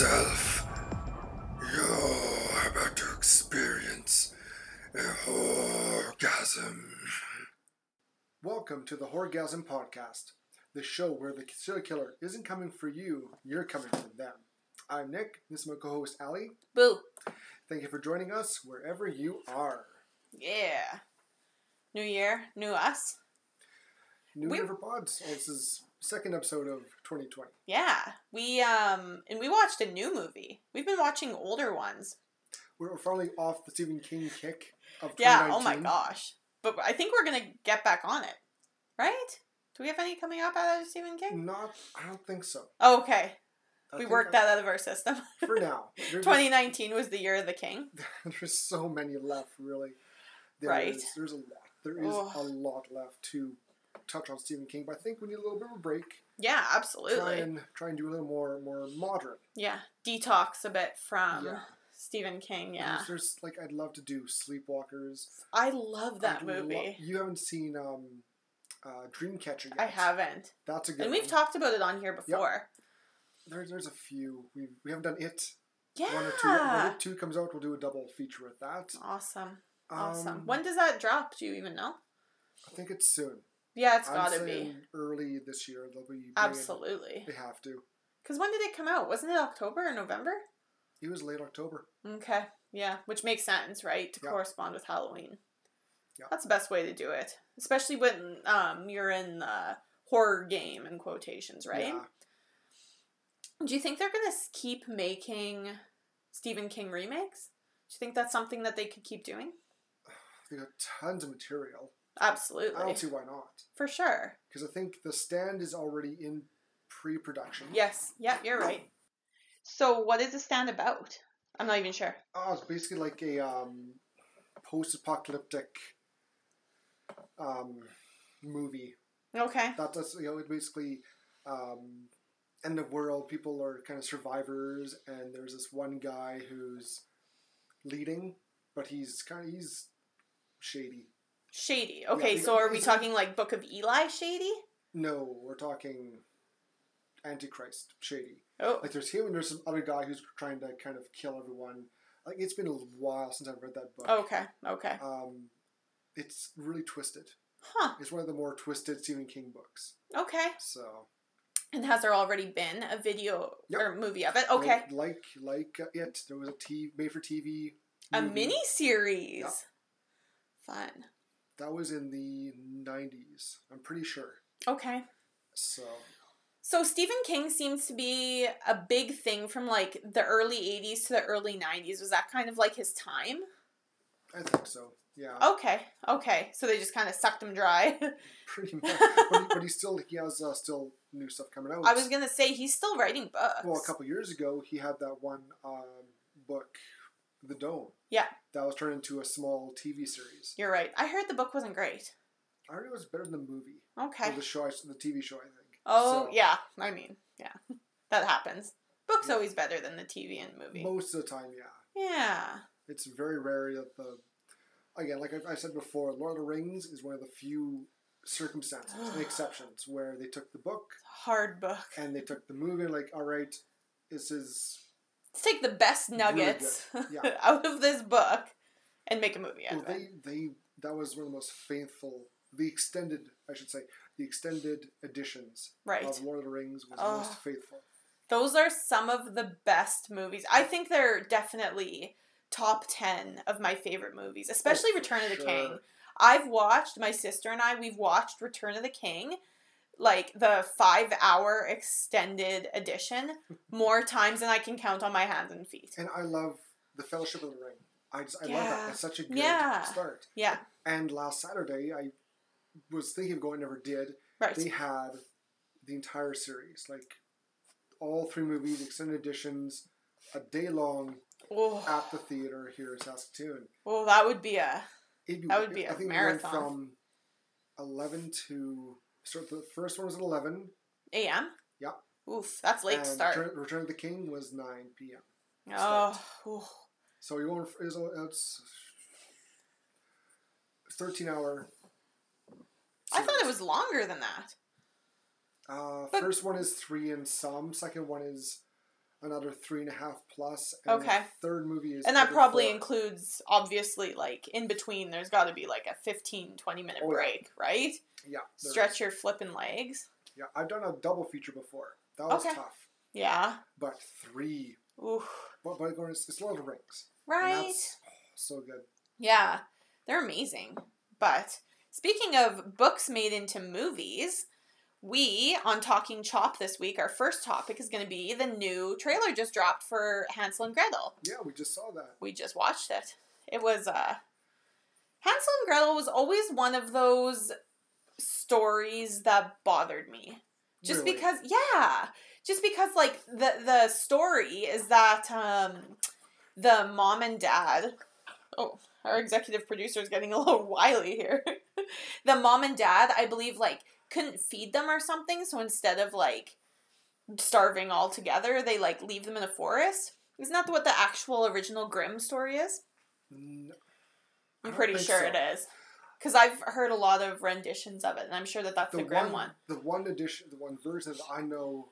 yourself. You're about to experience a Horr-Gasm. Welcome to the Horr-Gasm podcast, the show where the serial killer isn't coming for you, you're coming for them. I'm Nick, this is my co-host Allie. Boo. Thank you for joining us wherever you are. Yeah. New year, new us. New year for pods. This is second episode of 2020. Yeah. We watched a new movie. We've been watching older ones. We're finally off the Stephen King kick of 2019. Yeah, oh my gosh. But I think we're going to get back on it. Right? Do we have any coming up out of Stephen King? I don't think so. Oh, okay. We worked that out of our system. For now. 2019 was the year of the king. There's so many left, really. There's a lot. There is a lot left to touch on Stephen King, but I think we need a little bit of a break. Yeah, absolutely. Try and do a little more modern. Yeah, detox a bit from Stephen King, yeah. There's I'd love to do Sleepwalkers. I love that movie. You haven't seen Dreamcatcher yet. I haven't. That's a good one. And we've talked about it on here before. Yep. There's a few. We haven't done it. Yeah. One or two. When it 2 comes out, we'll do a double feature with that. Awesome. When does that drop? Do you even know? I think it's soon. Yeah, it's gotta be. Early this year. They'll be Absolutely. They have to. Because when did it come out? Wasn't it October or November? It was late October. Okay. Yeah, which makes sense, right? To correspond with Halloween. Yeah. That's the best way to do it. Especially when you're in the horror game in quotations, right? Yeah. Do you think they're going to keep making Stephen King remakes? Do you think that's something that they could keep doing? They got tons of material. Absolutely. I don't see why not. For sure. Because I think The Stand is already in pre-production. Yes. Yeah, you're right. So what is The Stand about? I'm not even sure. Oh, it's basically like a post-apocalyptic movie. Okay. That's it basically end of world. People are kind of survivors, and there's this one guy who's leading, but he's shady. Shady. Okay, Yeah, so are we talking like Book of Eli shady? No, we're talking Antichrist shady. Oh. Like there's him and there's some other guy who's trying to kind of kill everyone. Like it's been a while since I've read that book. Okay. It's really twisted. Huh. It's one of the more twisted Stephen King books. Okay. So. And has there already been a video or movie of it? Okay. Like it. There was a made for TV. A mini series. Yep. Fun. That was in the 90s. I'm pretty sure. Okay. So Stephen King seems to be a big thing from like the early 80s to the early 90s. Was that kind of like his time? I think so. Yeah. Okay. So they just kind of sucked him dry. Pretty much. but he has still new stuff coming out. I was going to say he's still writing books. Well, a couple years ago, he had that one book, The Dome. Yeah. That was turned into a small TV series. You're right. I heard the book wasn't great. I heard it was better than the movie. Okay. Or the TV show, I think. Oh, yeah. I mean, yeah. That happens. Book's always better than the TV and movie. Most of the time, yeah. Yeah. It's very rare that again, like I said before, Lord of the Rings is one of the few circumstances and exceptions where they took the book. Hard book. And they took the movie and all right, this is... Let's take the best nuggets out of this book and make a movie out of it. That was one of the most faithful, the extended editions of Lord of the Rings was the most faithful. Those are some of the best movies. I think they're definitely top 10 of my favorite movies, especially Return of the King. My sister and we've watched Return of the King, like the 5-hour extended edition, more times than I can count on my hands and feet. And I love The Fellowship of the Ring. I love that. It's such a good start. Yeah. And last Saturday, I was thinking of going, never did. Right. They had the entire series, like all 3 movies, extended editions, a day long at the theater here in Saskatoon. Well, that would be a marathon. I think it went from 11 to... So the first one was at 11 a.m.? Yeah. Oof, that's late to start. Return of the King was 9 p.m. Oh. So you're going for, it's 13-hour series. I thought it was longer than that. First one is 3 and some. Second one is another 3.5 plus. And Okay. the third movie is... And that probably 4. includes, obviously, like, in between, there's got to be, like, a 15, 20-minute break, right? Yeah. Stretch your flipping legs. Yeah, I've done a double feature before. That was tough. Yeah. But 3... Oof. But it's Lord of the Rings. Right. That's so good. Yeah. They're amazing. But speaking of books made into movies, we, on Talking Chop this week, our first topic is going to be the new trailer just dropped for Hansel and Gretel. Yeah, we just saw that. We just watched it. It was, Hansel and Gretel was always one of those stories that bothered me. Just Really? because, like, the story is that, the mom and dad, our executive producer is getting a little wily here. The mom and dad, I believe, like, couldn't feed them or something, so instead of, like, starving altogether, they, like, leave them in a forest. Isn't that what the actual original Grimm story is? No, I'm pretty sure it is. Because I've heard a lot of renditions of it, and I'm sure that that's the Grimm one. The one version that I know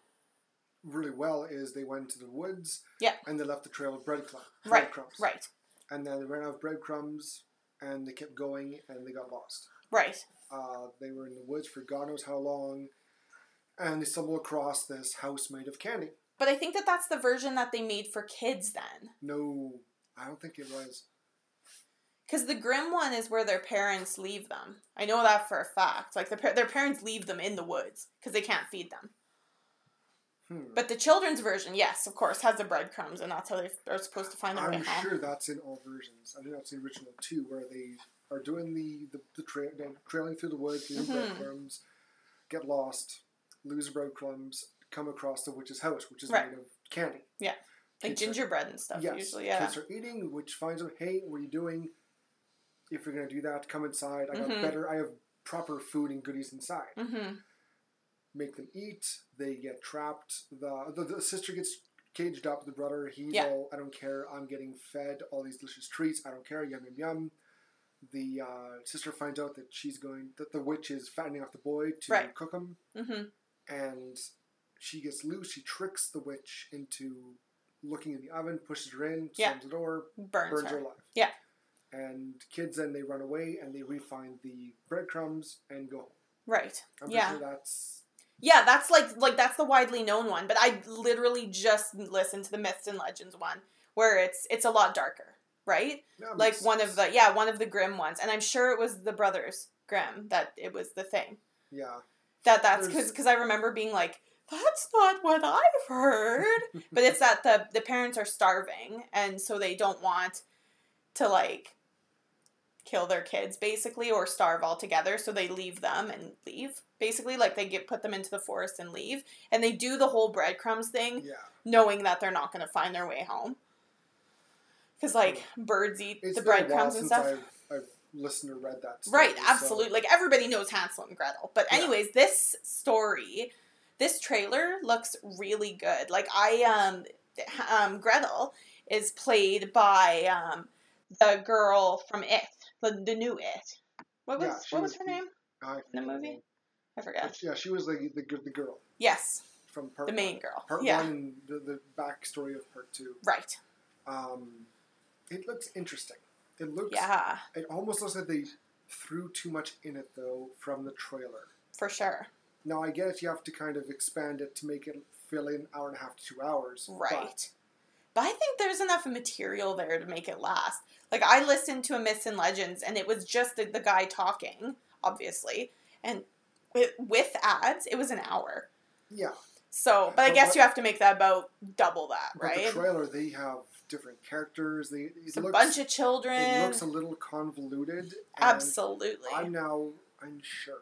really well is they went to the woods, and they left the trail of breadcrumbs. Right. And then they ran out of breadcrumbs, and they kept going, and they got lost. Right. They were in the woods for God knows how long, and they stumbled across this house made of candy. But I think that that's the version that they made for kids then. No, I don't think it was. Because the Grimm one is where their parents leave them. I know that for a fact. Like, their parents leave them in the woods because they can't feed them. But the children's version, yes, of course, has the breadcrumbs, and that's how they are supposed to find their way home. I'm sure that's in all versions. I think that's the original too, where they are doing trailing through the woods, leaving breadcrumbs, get lost, lose the breadcrumbs, come across the witch's house, which is made of candy. Yeah. Like kids gingerbread and stuff, usually, yeah. Kids are eating, which finds out, hey, what are you doing? If you're going to do that, come inside. I have proper food and goodies inside. Make them eat. They get trapped. The sister gets caged up. The brother, he's all, I don't care. I'm getting fed all these delicious treats. I don't care. Yum, yum, yum. The sister finds out that the witch is fattening off the boy to cook him. And she gets loose. She tricks the witch into looking in the oven, pushes her in, slams the door, burns her alive. Yeah. And kids then, they run away and they re-find the breadcrumbs and go home. Right. I'm pretty sure that's... Yeah, that's like that's the widely known one, but I literally just listened to the Myths and Legends one, where it's a lot darker, right? Like one of the Grimm ones, and I'm sure it was the brothers Grimm that it was the thing. Yeah. That's because I remember being like, that's not what I've heard. But it's that the parents are starving, and so they don't want to, like, kill their kids, basically, or starve altogether, so they leave them and leave. Basically, like, they put them into the forest and leave. And they do the whole breadcrumbs thing, knowing that they're not going to find their way home. Because, like, birds eat the breadcrumbs and stuff. I've listened or read that story. Right, absolutely. So. Like, everybody knows Hansel and Gretel. But anyways, this trailer looks really good. Like, Gretel is played by the girl from It, the new It. What was her name in the movie? I forget. Yeah, she was like the girl. Yes. From part the main girl. Part 1 and the backstory of part 2. Right. It looks interesting. It almost looks like they threw too much in it, though, from the trailer. For sure. Now, I guess you have to kind of expand it to make it fill in 1.5 to 2 hours. Right. But I think there's enough material there to make it last. Like, I listened to a Myths and Legends, and it was just the guy talking, obviously. And with ads, it was an hour. Yeah. So, but I guess you have to make that about double that, right? But the trailer, they have different characters. It's a bunch of children. It looks a little convoluted. Absolutely. I'm now unsure.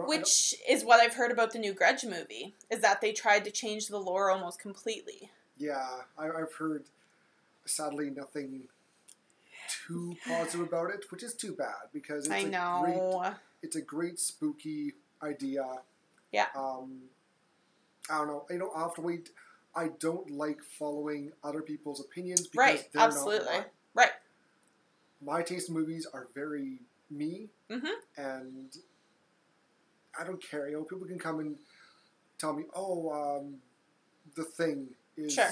Which is what I've heard about the new Grudge movie, is that they tried to change the lore almost completely. Yeah, I've heard, sadly, nothing too positive about it, which is too bad, because it's a great spooky idea. Yeah. I don't know. I'll have to wait. I don't like following other people's opinions because they're absolutely. not mine. Right. My taste in movies are very me, and I don't care. People can come and tell me, The Thing is Sure.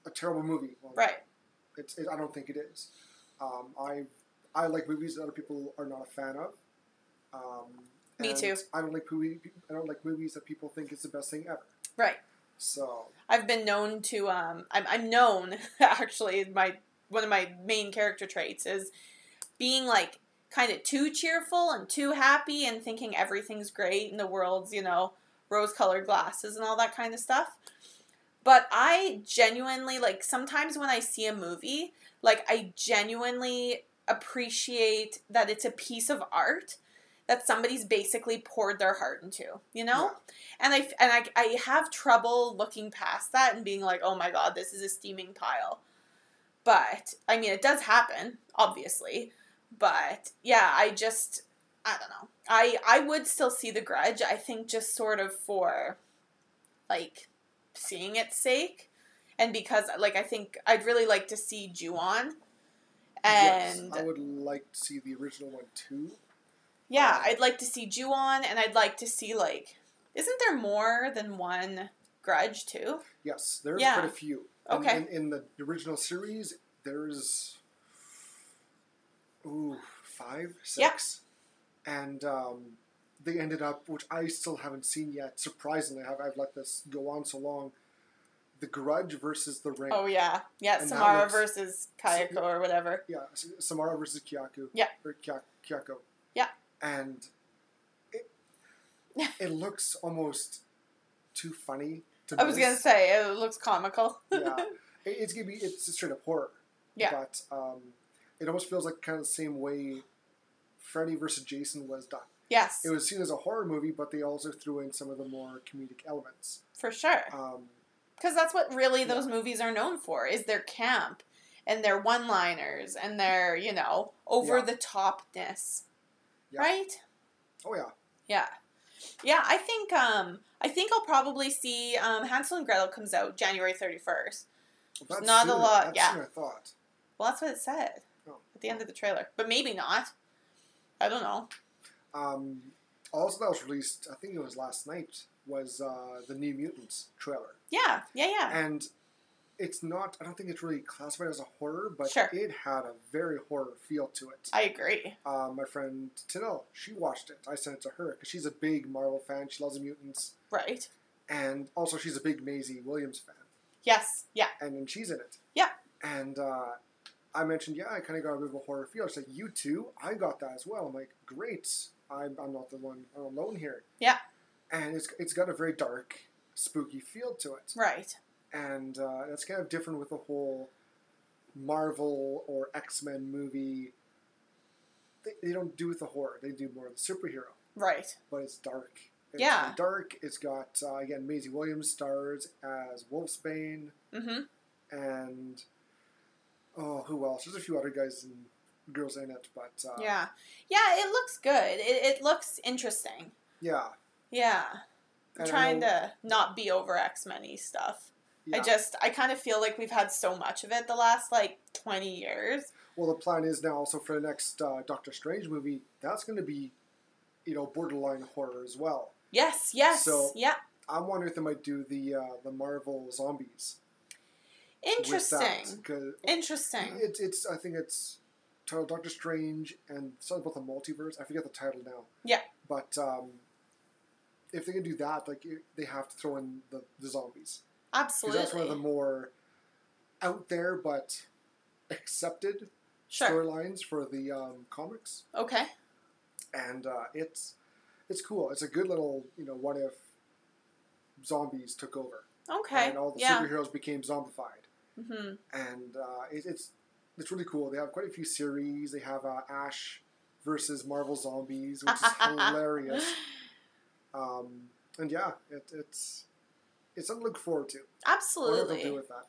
a terrible movie. Well, Right. I don't think it is. I like movies that other people are not a fan of. Me and too. I don't like movies that people think is the best thing ever. Right. So I've been known to I'm known actually one of my main character traits is being like kind of too cheerful and too happy and thinking everything's great and the world's, rose-colored glasses and all that kind of stuff. But I genuinely, like, sometimes when I see a movie, like, I genuinely appreciate that it's a piece of art that somebody's basically poured their heart into, Yeah. And I have trouble looking past that and being like, oh my god, this is a steaming pile. But, I mean, it does happen, obviously. But, yeah, I don't know. I would still see The Grudge, I think just sort of for, like, seeing its sake. And because, like, I think I'd really like to see Ju-on. And yes, I would like to see the original one too. yeah, I'd like to see Ju-on, and I'd like to see, like, isn't there more than one Grudge, too? Yes, there's Yeah. quite a few. Okay. In the original series, there's 5, 6. And they ended up, which I still haven't seen yet, surprisingly, I've let this go on so long, The Grudge versus The Ring. Oh, yeah. Yeah, And Samara that looks- versus Kayako or whatever. Yeah, Samara versus Kyaku. Yeah. Or Kyako. Yeah. And it looks almost too funny to I was going to say, it looks comical. Yeah. It's straight up horror. Yeah. But it almost feels like kind of the same way Freddy versus Jason was done. Yes, It was seen as a horror movie, but they also threw in some of the more comedic elements. for sure. Because that's what really those Yeah. movies are known for, is their camp and their one-liners and their, over-the-topness. Yeah. Right? Oh, yeah. Yeah. Yeah, I think I'll probably see Hansel and Gretel comes out January 31st. Well, that's not a sooner. lot, That's yeah. sooner, I thought. Well, that's what it said Oh. at the end of the trailer. But maybe not. I don't know. Also, that was released, I think it was last night, was the New Mutants trailer. Yeah. And it's not, I don't think it's really classified as a horror, but Sure. it had a very horror feel to it. I agree. My friend Tinell, she watched it. I sent it to her because she's a big Marvel fan. She loves the mutants. Right. And also she's a big Maisie Williams fan. Yes. Yeah. And then she's in it. Yeah. And I mentioned, I kind of got a bit of a horror feel. She's like, you too? I got that as well. I'm like, great. I'm not the one alone here. Yeah. And it's got a very dark, spooky feel to it. Right. And that's kind of different with the whole Marvel or X-Men movie. They don't do with the horror. They do more of the superhero. Right. But it's dark. It's Yeah. dark. It's got, again, Maisie Williams stars as Wolfsbane. Mm-hmm. And, who else? There's a few other guys and girls in it, but... Yeah. Yeah, it looks good. It looks interesting. Yeah. Yeah. I'm And I trying know- to not be over X-Men-y stuff. Yeah. I kind of feel like we've had so much of it the last, 20 years. Well, the plan is now also for the next Doctor Strange movie, that's going to be, borderline horror as well. Yes. So- yeah. I'm wondering if they might do the Marvel zombies. Interesting. Interesting. It's I think it's titled Doctor Strange and something about the multiverse. I forget the title now. Yeah. But if they can do that, they have to throw in the zombies. Absolutely. Because that's one of the more out there but accepted Sure. storylines for the comics. Okay. And it's cool. It's a good little, what if zombies took over. Okay. And all the yeah. superheroes became zombified. Mm-hmm. And it's really cool. They have quite a few series. They have Ash versus Marvel Zombies, which is hilarious. And yeah, it's something to look forward to. I wonder what Absolutely. they'll do with that.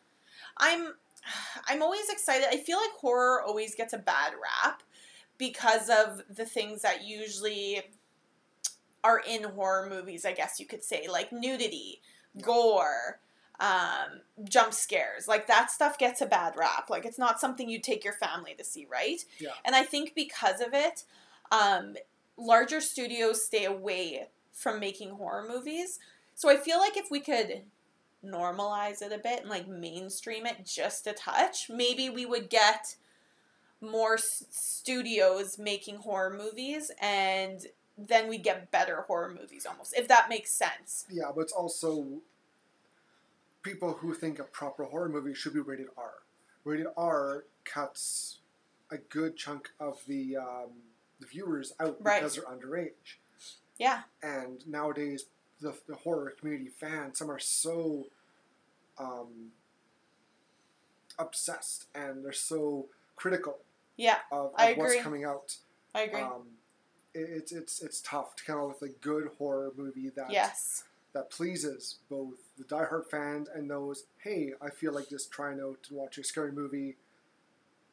I'm always excited. I feel like horror always gets a bad rap because of the things that usually are in horror movies, I guess you could say, like nudity, gore, jump scares. Like that stuff gets a bad rap. Like it's not something you take your family to see, right? Yeah. And I think because of it, larger studios stay away from making horror movies. So I feel like if we could normalize it a bit and like mainstream it just a touch, maybe we would get more studios making horror movies, and then we get better horror movies almost, if that makes sense. Yeah, but it's also people who think a proper horror movie should be rated R. Rated R cuts a good chunk of the viewers out because they're underage. Yeah. And nowadays, the horror community fans, some are so obsessed and they're so critical of what's coming out. I agree. It's tough to come up with a good horror movie that that pleases both the diehard fans and those, hey, I feel like just trying out to watch a scary movie.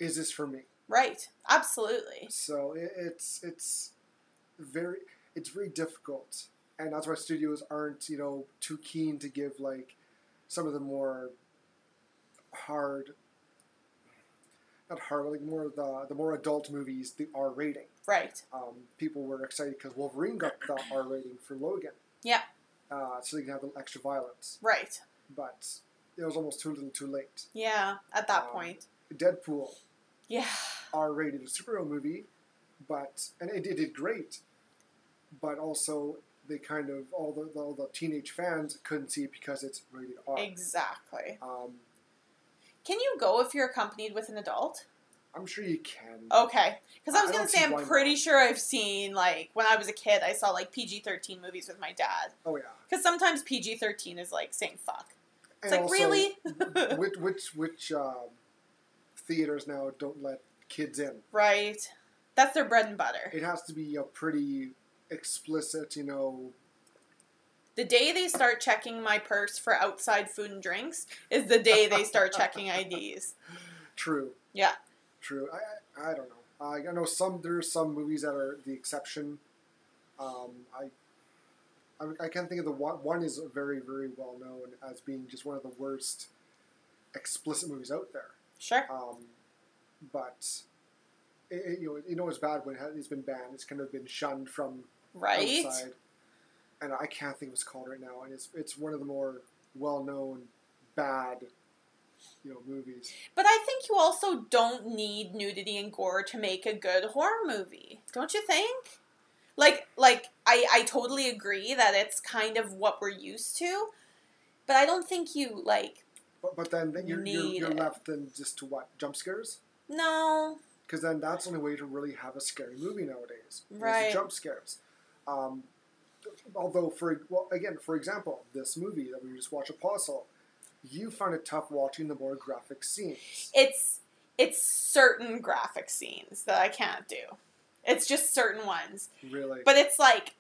Is this for me? Right. Absolutely. So it's very difficult, and that's why studios aren't too keen to give like some of the more not hard, but like more of the more adult movies, the R rating. Right. People were excited because Wolverine got the R rating for Logan. Yeah. So they can have the extra violence. Right. But it was almost too little too late. Yeah, at that point. Deadpool. Yeah. R-rated superhero movie, and it did great. But also, they kind of all the teenage fans couldn't see it because it's rated R. Exactly. Can you go if you're accompanied with an adult? I'm sure you can. Okay. Because I was going to say, I'm pretty sure I've seen, like, when I was a kid, I saw, like, PG-13 movies with my dad. Oh, yeah. Because sometimes PG-13 is, like, saying fuck. It's and like, also, really? which theaters now don't let kids in? Right. That's their bread and butter. It has to be a pretty explicit, The day they start checking my purse for outside food and drinks is the day they start checking IDs. True. Yeah. True. I don't know. I know there's some movies that are the exception. I can't think of the one. One is very, very well known as being just one of the worst explicit movies out there. Sure. But it's bad when it's been banned. It's kind of been shunned from outside. And I can't think of what it's called right now. And it's one of the more well-known bad movies. But I think you also don't need nudity and gore to make a good horror movie. Don't you think? Like I totally agree that it's kind of what we're used to, but I don't think you But then you're left then just to what? Jump scares? No. Because then that's the only way to really have a scary movie nowadays. Right. Jump scares. Although for example, this movie that we just watched, Apostle, you found it tough watching the more graphic scenes. It's certain graphic scenes that I can't do. It's just certain ones. Really? But it's like,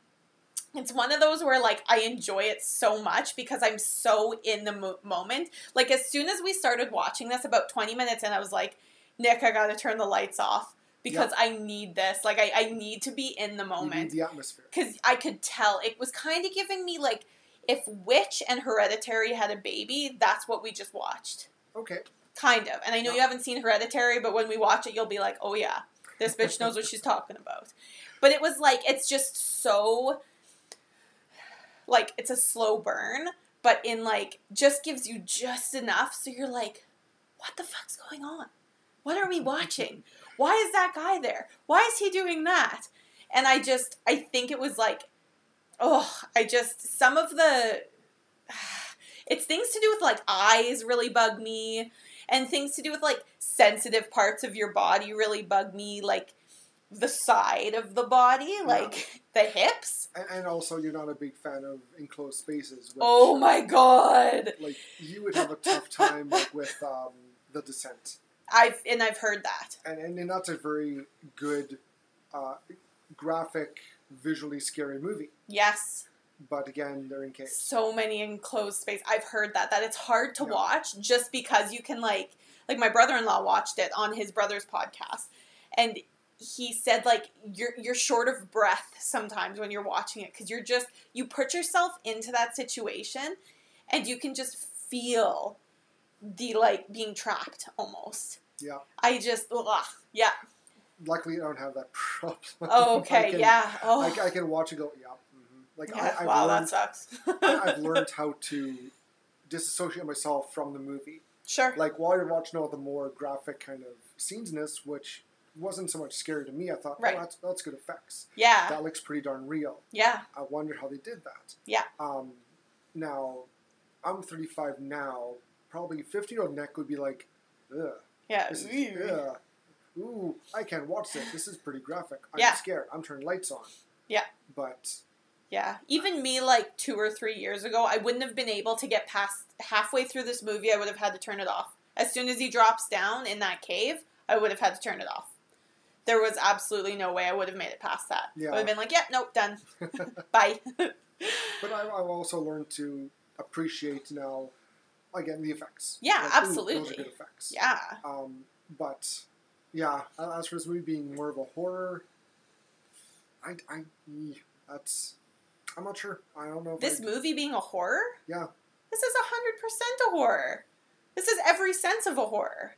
it's one of those where like I enjoy it so much because I'm so in the moment. Like as soon as we started watching this, about 20 minutes in, I was like, Nick, I gotta turn the lights off. Because I need this. Like, I need to be in the moment. You need the atmosphere. Because I could tell. It was kind of giving me, like, if Witch and Hereditary had a baby, that's what we just watched. Okay. Kind of. And I know you haven't seen Hereditary, but when we watch it, you'll be like, oh, yeah. This bitch knows what she's talking about. But it was, like, it's just so... Like, it's a slow burn. But in, like, just gives you just enough. So you're like, what the fuck's going on? What are we watching? Why is that guy there? Why is he doing that? And I think it was like, some of the, it's things to do with like eyes really bug me, and things to do with like sensitive parts of your body really bug me, like the side of the body, like the hips. And also you're not a big fan of enclosed spaces. Which, oh my God. Like you would have a tough time like with The Descent. I've heard that. And that's a very good, graphic, visually scary movie. Yes. But again, they're encased. So many enclosed space. I've heard that it's hard to watch just because you can like my brother-in-law watched it on his brother's podcast, and he said like you're short of breath sometimes when you're watching it because you put yourself into that situation, and you can just feel the like being trapped almost. Yeah. I just, yeah. Luckily, I don't have that problem. Oh, okay, I can watch and go, yeah. Mm-hmm. Like, that sucks. I've learned how to disassociate myself from the movie. Sure. Like, while you're watching all the more graphic kind of scenes in this, which wasn't so much scary to me, I thought, right. oh, that's good effects. Yeah. That looks pretty darn real. Yeah. I wonder how they did that. Yeah. Now, I'm 35 now. Probably 50-year-old Nick would be like, ugh. Yeah. This is, ugh. Ooh, I can't watch this. This is pretty graphic. I'm scared. I'm turning lights on. Yeah. But... yeah. Even me, like, 2 or 3 years ago, I wouldn't have been able to get past halfway through this movie. I would have had to turn it off. As soon as he drops down in that cave, I would have had to turn it off. There was absolutely no way I would have made it past that. Yeah. I would have been like, yeah, nope, done. Bye. But I've also learned to appreciate now, again, the effects. Yeah, like, absolutely. Those are good effects. Yeah. But, yeah, as for this movie being more of a horror, I'm not sure. I don't know if this movie being a horror? Yeah. This is 100% a horror. This is every sense of a horror.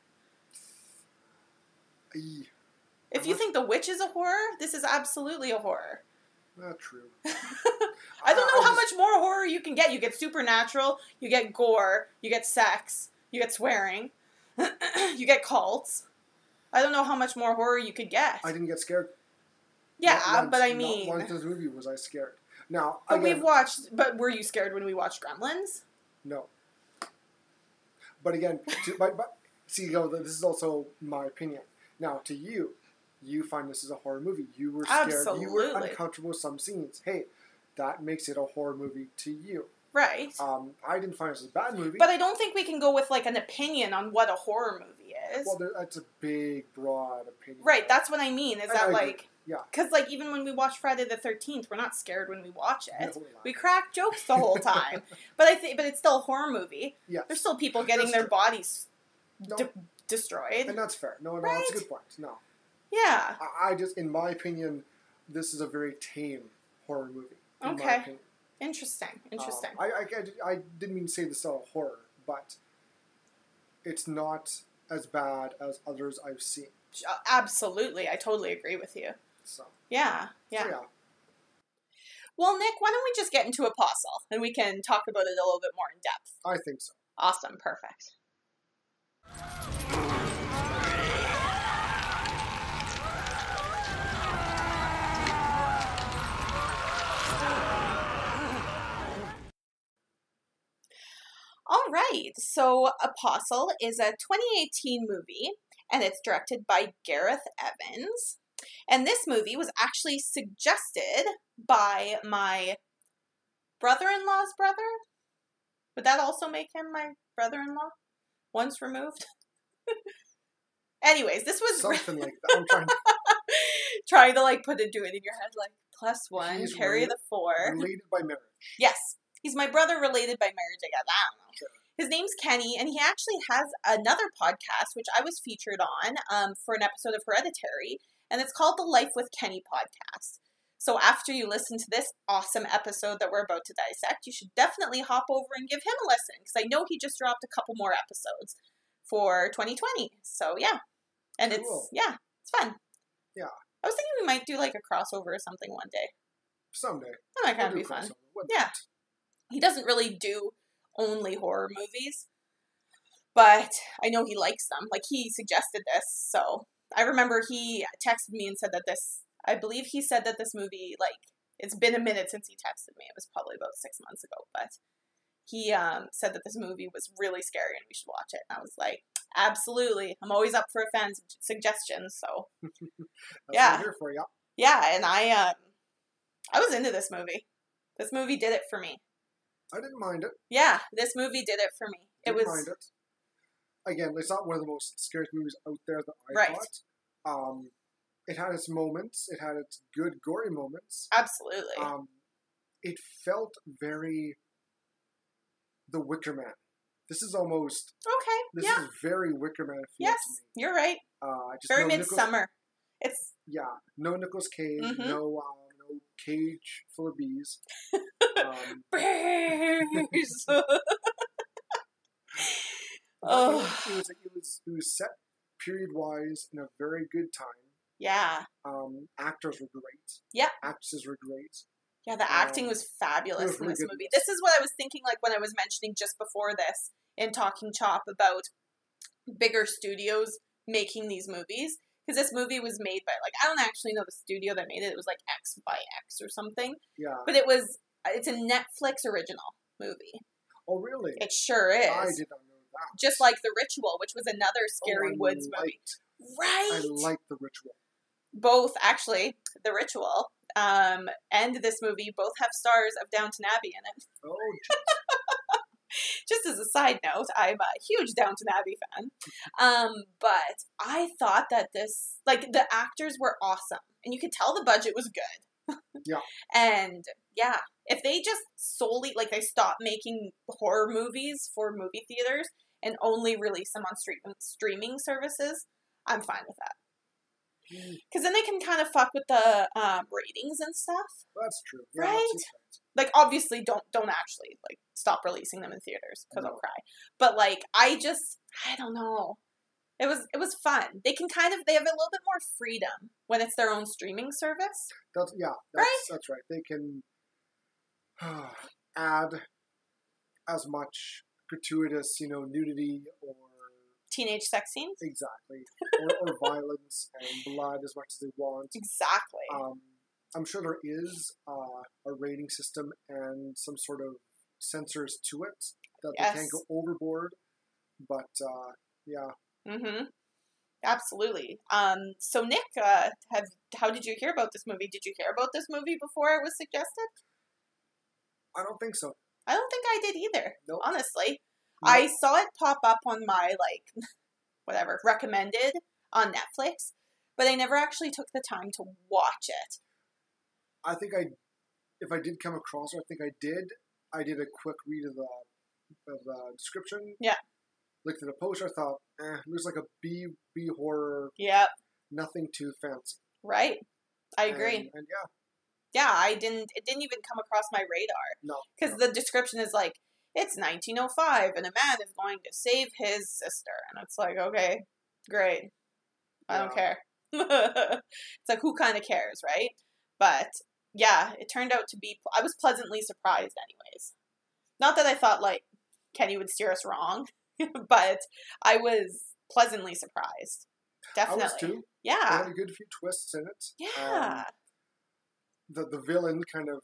If you think The Witch is a horror, this is absolutely a horror. Not true. I don't know how much more horror you can get. You get supernatural, you get gore, you get sex, you get swearing, you get cults. I don't know how much more horror you could get. I didn't get scared. Yeah, but I mean... not once in this movie was I scared. Now, but again, but were you scared when we watched Gremlins? No. But again, see, this is also my opinion. Now, to you find this is a horror movie. You were scared. Absolutely. You were uncomfortable with some scenes. Hey, that makes it a horror movie to you. Right. I didn't find this a bad movie. But I don't think we can go with, like, an opinion on what a horror movie is. Well, that's a big, broad opinion. Right, that's what I mean. Is that, like... yeah. Because, like, even when we watch Friday the 13th, we're not scared when we watch it. No, we crack jokes the whole time. But it's still a horror movie. Yes. There's still people getting their bodies destroyed. And that's fair. No, right? That's a good point. No. Yeah. I just, in my opinion, this is a very tame horror movie. Okay. Interesting. I didn't mean to say this is all horror, but it's not as bad as others I've seen. Absolutely. I totally agree with you. So. Yeah. So, yeah. Well, Nick, why don't we just get into Apostle and we can talk about it a little bit more in depth? I think so. Awesome. Perfect. All right, so Apostle is a 2018 movie, and it's directed by Gareth Evans. And this movie was actually suggested by my brother-in-law's brother. Would that also make him my brother-in-law? Once removed? Anyways, this was... something like that. I'm trying to, like, do it in your head, like, +1, carry the 4. Related by marriage. Yes. He's my brother related by marriage, I guess. I don't know. Sure. His name's Kenny, and he actually has another podcast, which I was featured on for an episode of Hereditary, and it's called the Life with Kenny podcast. So after you listen to this awesome episode that we're about to dissect, you should definitely hop over and give him a listen, because I know he just dropped a couple more episodes for 2020. So yeah. And cool. It's fun. Yeah. I was thinking we might do, like, a crossover or something one day. Someday. That might kind of be fun. Yeah. He doesn't really do only horror movies, but I know he likes them. Like, he suggested this, so I remember he texted me and said that I believe he said that this movie, like, it's been a minute since he texted me. It was probably about 6 months ago, but he said that this movie was really scary and we should watch it. And I was like, absolutely. I'm always up for a fan suggestion, so. That's yeah. what I'm here for, yeah. Yeah, and I was into this movie. This movie did it for me. I didn't mind it. Yeah, this movie did it for me. Didn't mind it. Again, it's not one of the most scary movies out there that I thought. It had its moments. It had its good, gory moments. Absolutely. It felt very The Wicker Man. This is almost... okay, This is very Wicker Man feel yes, to me. You're right. Very Midsummer. It's... Yeah, no Nicolas Cage, no cage full of bees. Bees! It was set period-wise in a very good time. Yeah. Actors were great. Yeah. Actresses were great. Yeah, the acting was fabulous in really this good. movie. This is what I was thinking, like, when I was mentioning just before this in Talking Chop about bigger studios making these movies. Because this movie was made by, like, I don't actually know the studio that made it. It was, like, X by X or something. Yeah. But it's a Netflix original movie. Oh, really? It sure is. I did not know that. Just like The Ritual, which was another Scary Woods movie. Right? I like The Ritual. Both, actually, The Ritual and this movie both have stars of Downton Abbey in it. Oh, Just as a side note, I'm a huge Downton Abbey fan. But I thought that this, like, the actors were awesome. And you could tell the budget was good. Yeah. And, yeah, if they just solely, like, they stopped making horror movies for movie theaters and only release them on streaming services, I'm fine with that. Because then they can kind of fuck with the ratings and stuff. That's true. Yeah, right? that's Like, obviously, don't actually, like, stop releasing them in theaters, because I'll cry. But, like, I don't know. It was fun. They can they have a little bit more freedom when it's their own streaming service. That's right. They can add as much gratuitous, nudity or Teenage sex scenes? Exactly. or violence and blood as much as they want. Exactly. I'm sure there is a rating system and some sort of censors to it that they can't go overboard. But, yeah. Mm-hmm. Absolutely. So Nick, how did you hear about this movie? Did you hear about this movie before it was suggested? I don't think so. I don't think I did either. Nope. Honestly. Nope. I saw it pop up on my, like, whatever, recommended on Netflix, but I never actually took the time to watch it. I think if I did come across it, I think I did. I did a quick read of the description. Yeah. Looked at the poster, I thought, looks like a B horror. Yep. Nothing too fancy. Right. I agree. And yeah. Yeah, it didn't even come across my radar. No. Because the description is like, it's 1905 and a man is going to save his sister. And it's like, okay, great. I don't care. It's like, who kind of cares, right? But yeah, it turned out to be, I was pleasantly surprised anyways. Not that I thought, like, Kenny would steer us wrong, but I was pleasantly surprised. Definitely. I was too. Yeah. It had a good few twists in it. Yeah. The villain kind of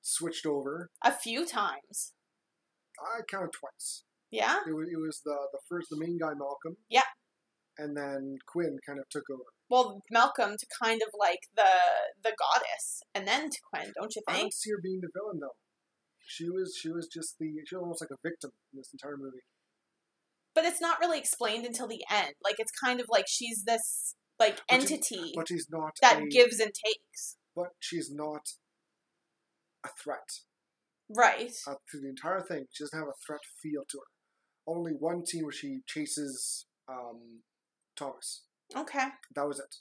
switched over. A few times. I counted twice. Yeah? It was the main guy, Malcolm. Yeah. And then Quinn kind of took over. Well, Malcolm to kind of like the goddess, and then to Quinn, don't you think? I don't see her being the villain though. She was almost like a victim in this entire movie. But it's not really explained until the end. Like, it's kind of like she's this like entity but she's not that gives and takes. But she's not a threat. Right. Through the entire thing, she doesn't have a threat feel to her. Only one scene where she chases Thomas. Okay. That was it.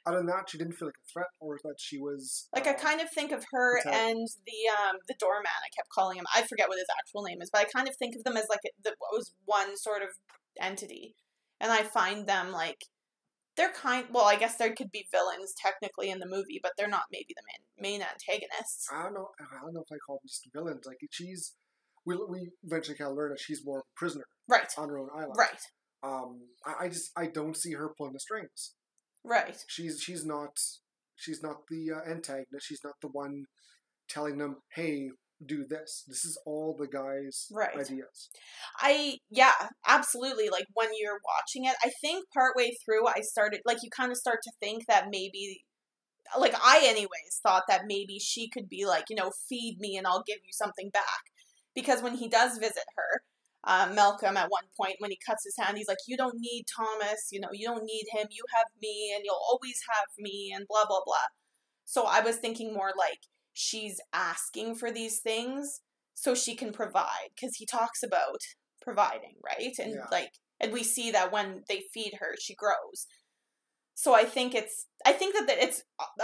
Other than that, she didn't feel like a threat, or that she was like I kind of think of her and the doorman. I kept calling him. I forget what his actual name is, but I kind of think of them as like what was one sort of entity, and I find them like they're well, I guess there could be villains technically in the movie, but they're not maybe the main antagonists. I don't know if I call them just villains. Like we eventually kind of learn that she's more of a prisoner, right, on her own island, right. I don't see her pulling the strings. Right. She's not the antagonist. She's not the one telling them, "Hey, do this." This is all the guys' ideas. Yeah, absolutely. Like when you're watching it, I think partway through I started you kind of start to think that maybe like I anyways thought that maybe she could be like, feed me and I'll give you something back. Because when he does visit her, Malcolm at one point when he cuts his hand, he's like, you don't need Thomas, you don't need him, you have me and you'll always have me and blah blah blah. So I was thinking more like she's asking for these things so she can provide, because he talks about providing, right? And and we see that when they feed her she grows. So I think that it's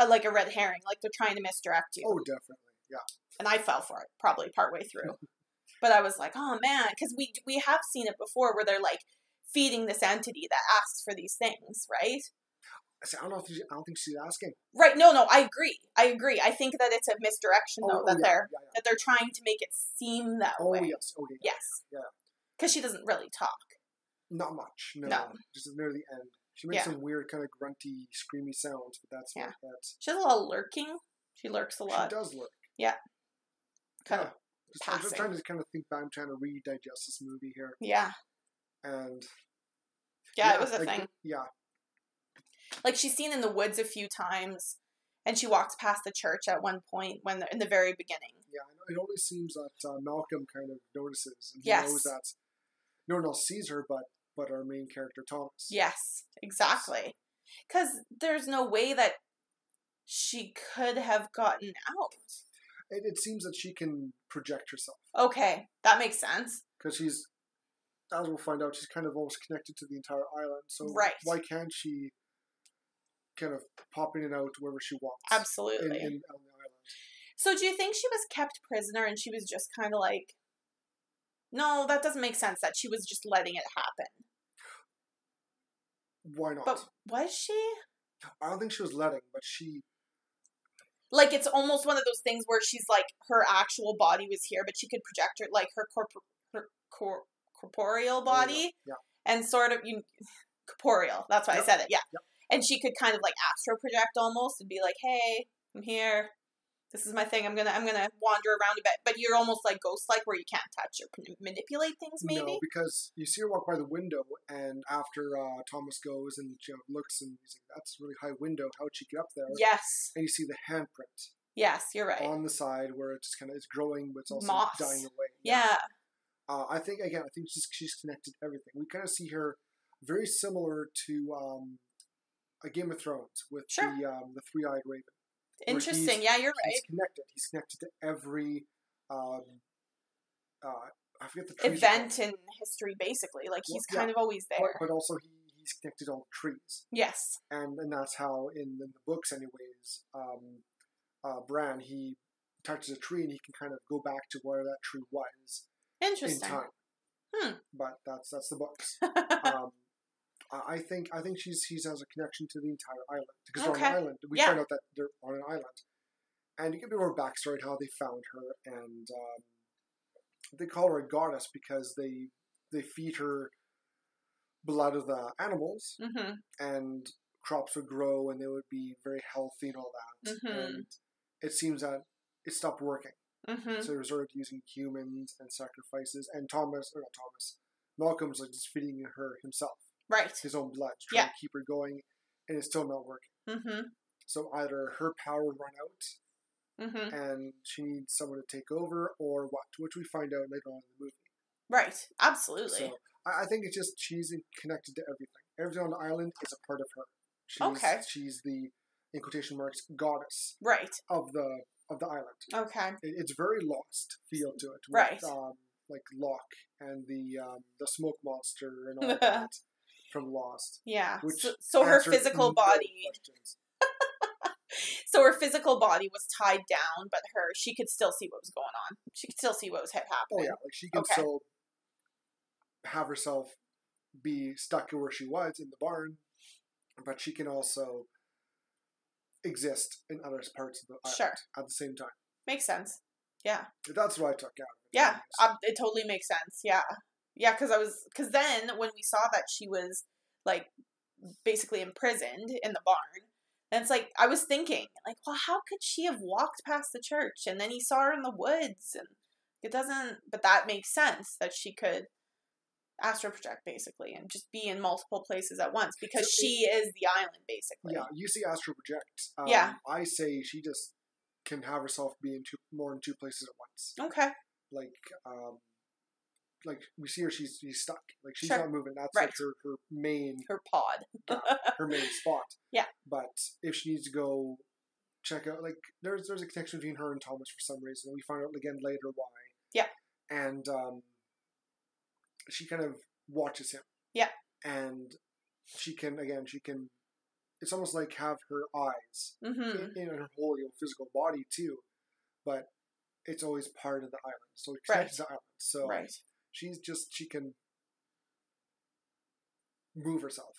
like a red herring, like they're trying to misdirect you. Oh, definitely. Yeah. And I fell for it probably partway through. But I was like, oh man, because we have seen it before where they're like feeding this entity that asks for these things, right? I don't think she's asking. Right? No, I agree. I think that it's a misdirection though that they're trying to make it seem that way. Oh yes, okay. Yes. Yeah. Because she doesn't really talk. Not much. No. Just near the end. She makes some weird kind of grunty, screamy sounds, but that's not that. She has a lot of lurking. She lurks a lot. She does lurk. Yeah. Kind of. I'm just trying to kind of think back. I'm trying to redigest this movie here. Yeah. And. Yeah, it was a thing. Yeah. Like, she's seen in the woods a few times, and she walks past the church at one point in the very beginning. Yeah, it always seems that Malcolm kind of notices, and he knows that no one else sees her but our main character, Thomas. Yes, exactly. Because there's no way that she could have gotten out. It seems that she can project herself. Okay, that makes sense. Because she's, as we'll find out, she's kind of almost connected to the entire island. So why can't she kind of pop in and out wherever she wants? Absolutely. On the island. So do you think she was kept prisoner and she was just kind of like... No, that doesn't make sense that she was just letting it happen. Why not? But was she? I don't think she was letting, but she... Like, it's almost one of those things where she's like, her actual body was here, but she could project her, like, her corporeal body. Yeah. And sort of, corporeal, that's why I said it, yeah. Yep. And she could kind of, like, astro project almost and be like, hey, I'm here. This is my thing. I'm gonna wander around a bit. But you're almost like ghost-like where you can't touch or manipulate things, maybe? No, because you see her walk by the window, and after Thomas goes and looks, and he's like, that's a really high window. How'd she get up there? Yes. And you see the handprint. Yes, you're right. On the side where it just kind of is growing, but it's also moss. Dying away. Yeah. I think she's connected to everything. We kind of see her very similar to a Game of Thrones with the three-eyed raven. Interesting. Yeah, you're right. He's connected. He's connected to every I forget the trees event in history, basically. Like, he's kind of always there. But also he's connected to all the trees. Yes. And that's how in the books, anyways. Bran, he touches a tree and he can kind of go back to where that tree was. Interesting. In time. But that's the books. I think she has a connection to the entire island because they're on an island. We find out that they're on an island, and you get a bit more backstory how they found her, and they call her a goddess because they feed her blood of the animals, and crops would grow and they would be very healthy and all that. And it seems that it stopped working, so they resorted to using humans and sacrifices. And Malcolm's like just feeding her himself. Right. His own blood, trying to keep her going, and it's still not working. So either her power run out, and she needs someone to take over, or what, which we find out later on in the movie. Right. Absolutely. So I think it's just she's connected to everything. Everything on the island is a part of her. She's the, in quotation marks, goddess. Right. Of the island. Okay. It's very Lost feel to it. With, like Locke and the smoke monster and all that. From Lost. Yeah. So her physical body... So her physical body was tied down, but she could still see what was going on. She could still see what was happening. Oh yeah, like she could still have herself be stuck where she was in the barn, but she can also exist in other parts of the island at the same time. Makes sense. Yeah. That's what I took out of it. Yeah, it totally makes sense. Yeah. Yeah, because then when we saw that she was, like, basically imprisoned in the barn, and it's like, I was thinking, like, well, how could she have walked past the church? And then he saw her in the woods, and it doesn't, but that makes sense that she could astral project, basically, and just be in multiple places at once, because she is the island, basically. Yeah, you see astral project. I say she just can have herself be in more than two places at once. Okay. Like we see her, she's stuck. Like she's not moving. That's like her main pod, her main spot. Yeah. But if she needs to go check out, like there's a connection between her and Thomas for some reason. We find out again later why. Yeah. And she kind of watches him. Yeah. And she can. It's almost like have her eyes in her whole physical body too, but it's always part of the island. So it connects to the island. So. She can move herself,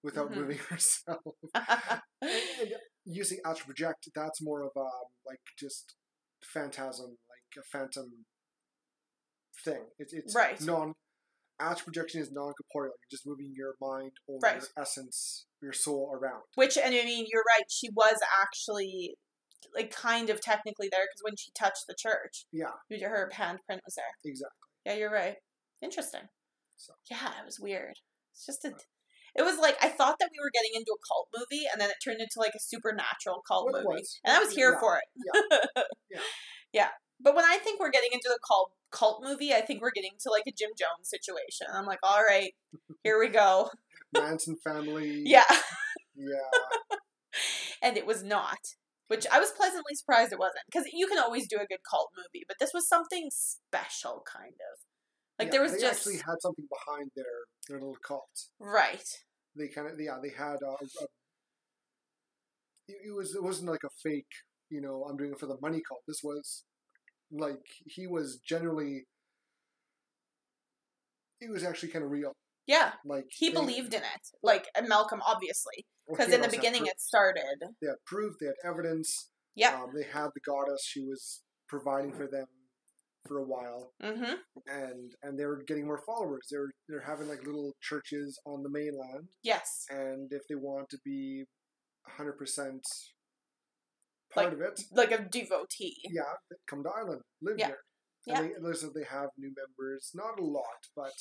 without moving herself. And using astral project, that's more of a like just phantasm, like a phantom thing. It's Right. astral projection is non-corporeal. You're just moving your mind or Right. your essence, your soul around. Which, and I mean, you're right. She was actually like kind of technically there because when she touched the church, Yeah, her handprint was there. exactly. Yeah, you're right. Interesting. So. Yeah, it was weird. It's just it was like I thought that we were getting into a cult movie, and then it turned into like a supernatural cult Well, it movie, was. and I was here Yeah. for it. Yeah. Yeah. But when I think we're getting into the cult movie, I think we're getting to like a Jim Jones situation. I'm like, all right, here we go. Manson family. Yeah. Yeah. And it was not. Which I was pleasantly surprised it wasn't. Because you can always do a good cult movie, but this was something special, kind of. Like, there was they just... actually had something behind their little cult. Right. They kind of, they had it wasn't like a fake, I'm doing it for the money cult. This was, like, he was actually kind of real. Yeah. Like he believed in it. Like, Malcolm, obviously. Because in the beginning it started. They had proof, they had evidence. Yeah. They had the goddess. She was providing for them for a while. Mm-hmm. And they were getting more followers. They're having like little churches on the mainland. Yes. And if they want to be 100% part of it, like a devotee. Yeah, come to Ireland, live here. And they have new members, not a lot, but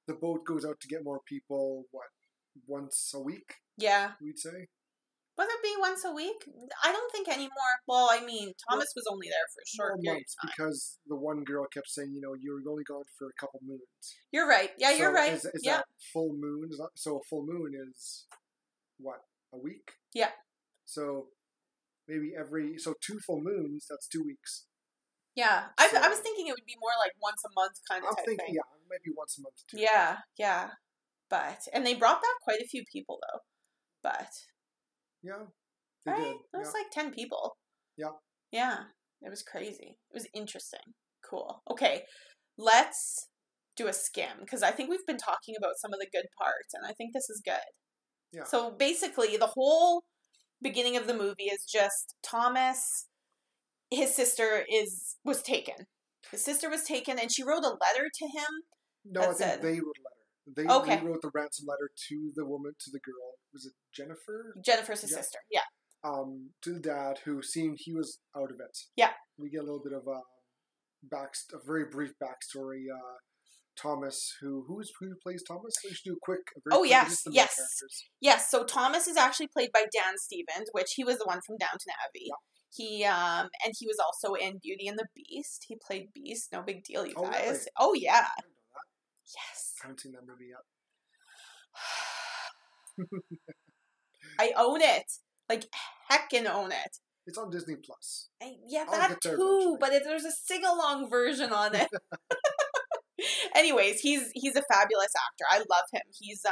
the boat goes out to get more people. Once a week? Yeah, we'd say. Would it be once a week? I don't think anymore. Well, I mean, Thomas was only there for a short period of time. Because the one girl kept saying, you were only gone for a couple moons. You're right. Yeah, you're right. Is that full moon? So a full moon is, what, a week? Yeah. So maybe 2 full moons, that's 2 weeks. Yeah. I was thinking it would be more like once a month kind of thing. Yeah, maybe once a month too. Yeah. And they brought back quite a few people, though. But... Yeah, they right? did. It was like 10 people. Yeah. Yeah. It was crazy. It was interesting. Cool. Okay. Let's do a skim, because I think we've been talking about some of the good parts, and I think this is good. Yeah. So basically, the whole beginning of the movie is just Thomas, his sister was taken. His sister was taken, and she wrote a letter to him. No, I think they wrote a letter. They wrote the ransom letter to the woman, to the girl. Was it Jennifer? Jennifer's his sister, yeah. To the dad, who seemed he was out of it. Yeah. We get a little bit of a very brief backstory. Thomas, who plays Thomas? We should do a quick. Yes. So Thomas is actually played by Dan Stevens, which he was the one from Downton Abbey. Yeah. He and he was also in Beauty and the Beast. He played Beast. No big deal, you guys. Really? Oh yeah. I didn't know that. Yes. I haven't seen that movie yet. I own it. Like, heckin' own it. It's on Disney Plus. That too, but there's a sing-along version on it. Anyways, he's a fabulous actor. I love him. He's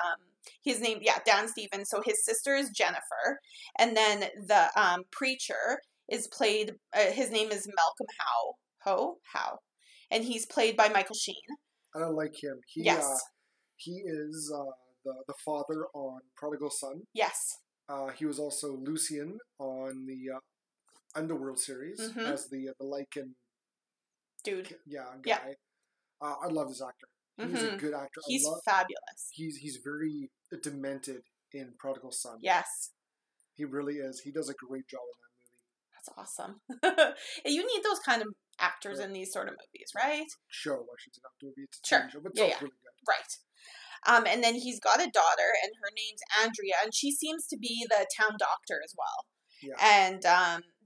his name, Dan Stevens. So his sister is Jennifer, and then the preacher is played. His name is Malcolm Howe, and he's played by Michael Sheen. I don't like him. He is the father on Prodigal Son. Yes. He was also Lucian on the Underworld series as the Lycan dude. Guy. Yeah. I love this actor. He's a good actor. He's fabulous. He's very demented in Prodigal Son. Yes. He really is. He does a great job in that movie. That's awesome. You need those kind of actors in these sort of movies, right? Show, I should say, not movie. It's a sure. show, but it's really good. Right. And then he's got a daughter, and her name's Andrea, and she seems to be the town doctor as well. Yeah. And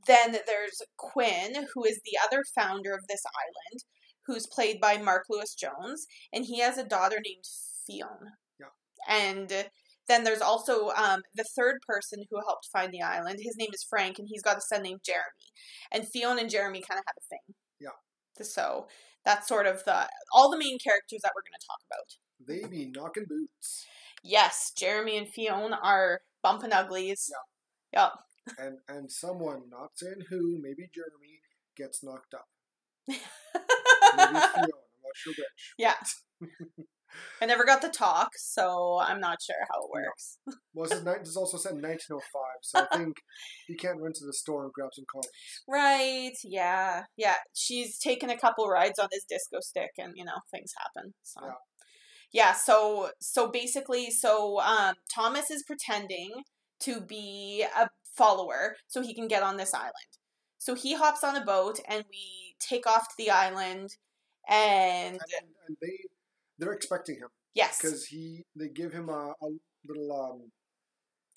then there's Quinn, who is the other founder of this island, who's played by Mark Lewis Jones, and he has a daughter named Fionn. Yeah. And then there's also the third person who helped find the island. His name is Frank, and he's got a son named Jeremy. And Fionn and Jeremy kind of have a thing. Yeah. So that's sort of all the main characters that we're going to talk about. They be knocking boots. Yes, Jeremy and Fionn are bumping uglies. Yeah. Yep. And someone, not saying who, maybe Jeremy, gets knocked up. Maybe Fionn, I'm not sure which. Yeah. I never got the talk, so I'm not sure how it works. No. Well, this is also set in 1905, so I think you can't run to the store and grab some comics. Right, yeah. Yeah, she's taken a couple rides on his disco stick and, things happen. So. Yeah, so basically, Thomas is pretending to be a follower so he can get on this island. So he hops on a boat and we take off to the island and they're expecting him. Yes. Because they give him a little,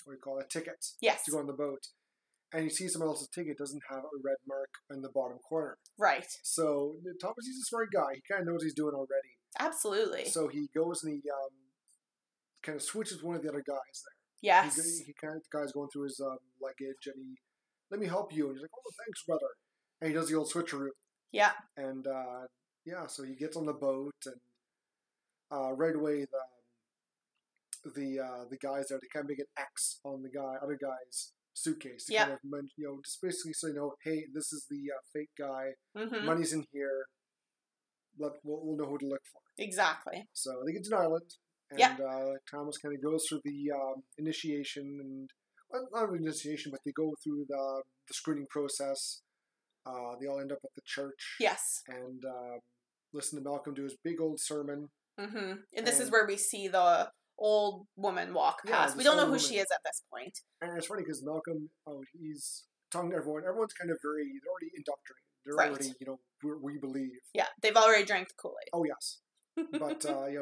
a ticket yes. to go on the boat. And you see someone else's ticket doesn't have a red mark in the bottom corner. Right. So Thomas, he's a smart guy. He kind of knows what he's doing already. Absolutely. So he goes and he kind of switches one of the other guys there. Yes. The guy's going through his luggage and let me help you. And he's like, oh, thanks, brother. And he does the old switcheroo. Yeah. And, so he gets on the boat and right away the guys there, they kind of make an X on the other guy's suitcase. To kind of, just basically say, hey, this is the fake guy. Mm-hmm. Money's in here. We'll know who to look for. Exactly. So they get to an island, and Thomas kind of goes through the initiation, and not initiation, but they go through the screening process. They all end up at the church. Yes. And listen to Malcolm do his big old sermon. Mm-hmm. And this is where we see the old woman walk past. We don't know who she is at this point. And it's funny because Malcolm, he's talking to everyone. Everyone's kind of they're already indoctrinated. They're already, we believe. Yeah, they've already drank the Kool-Aid. Oh, yes. But,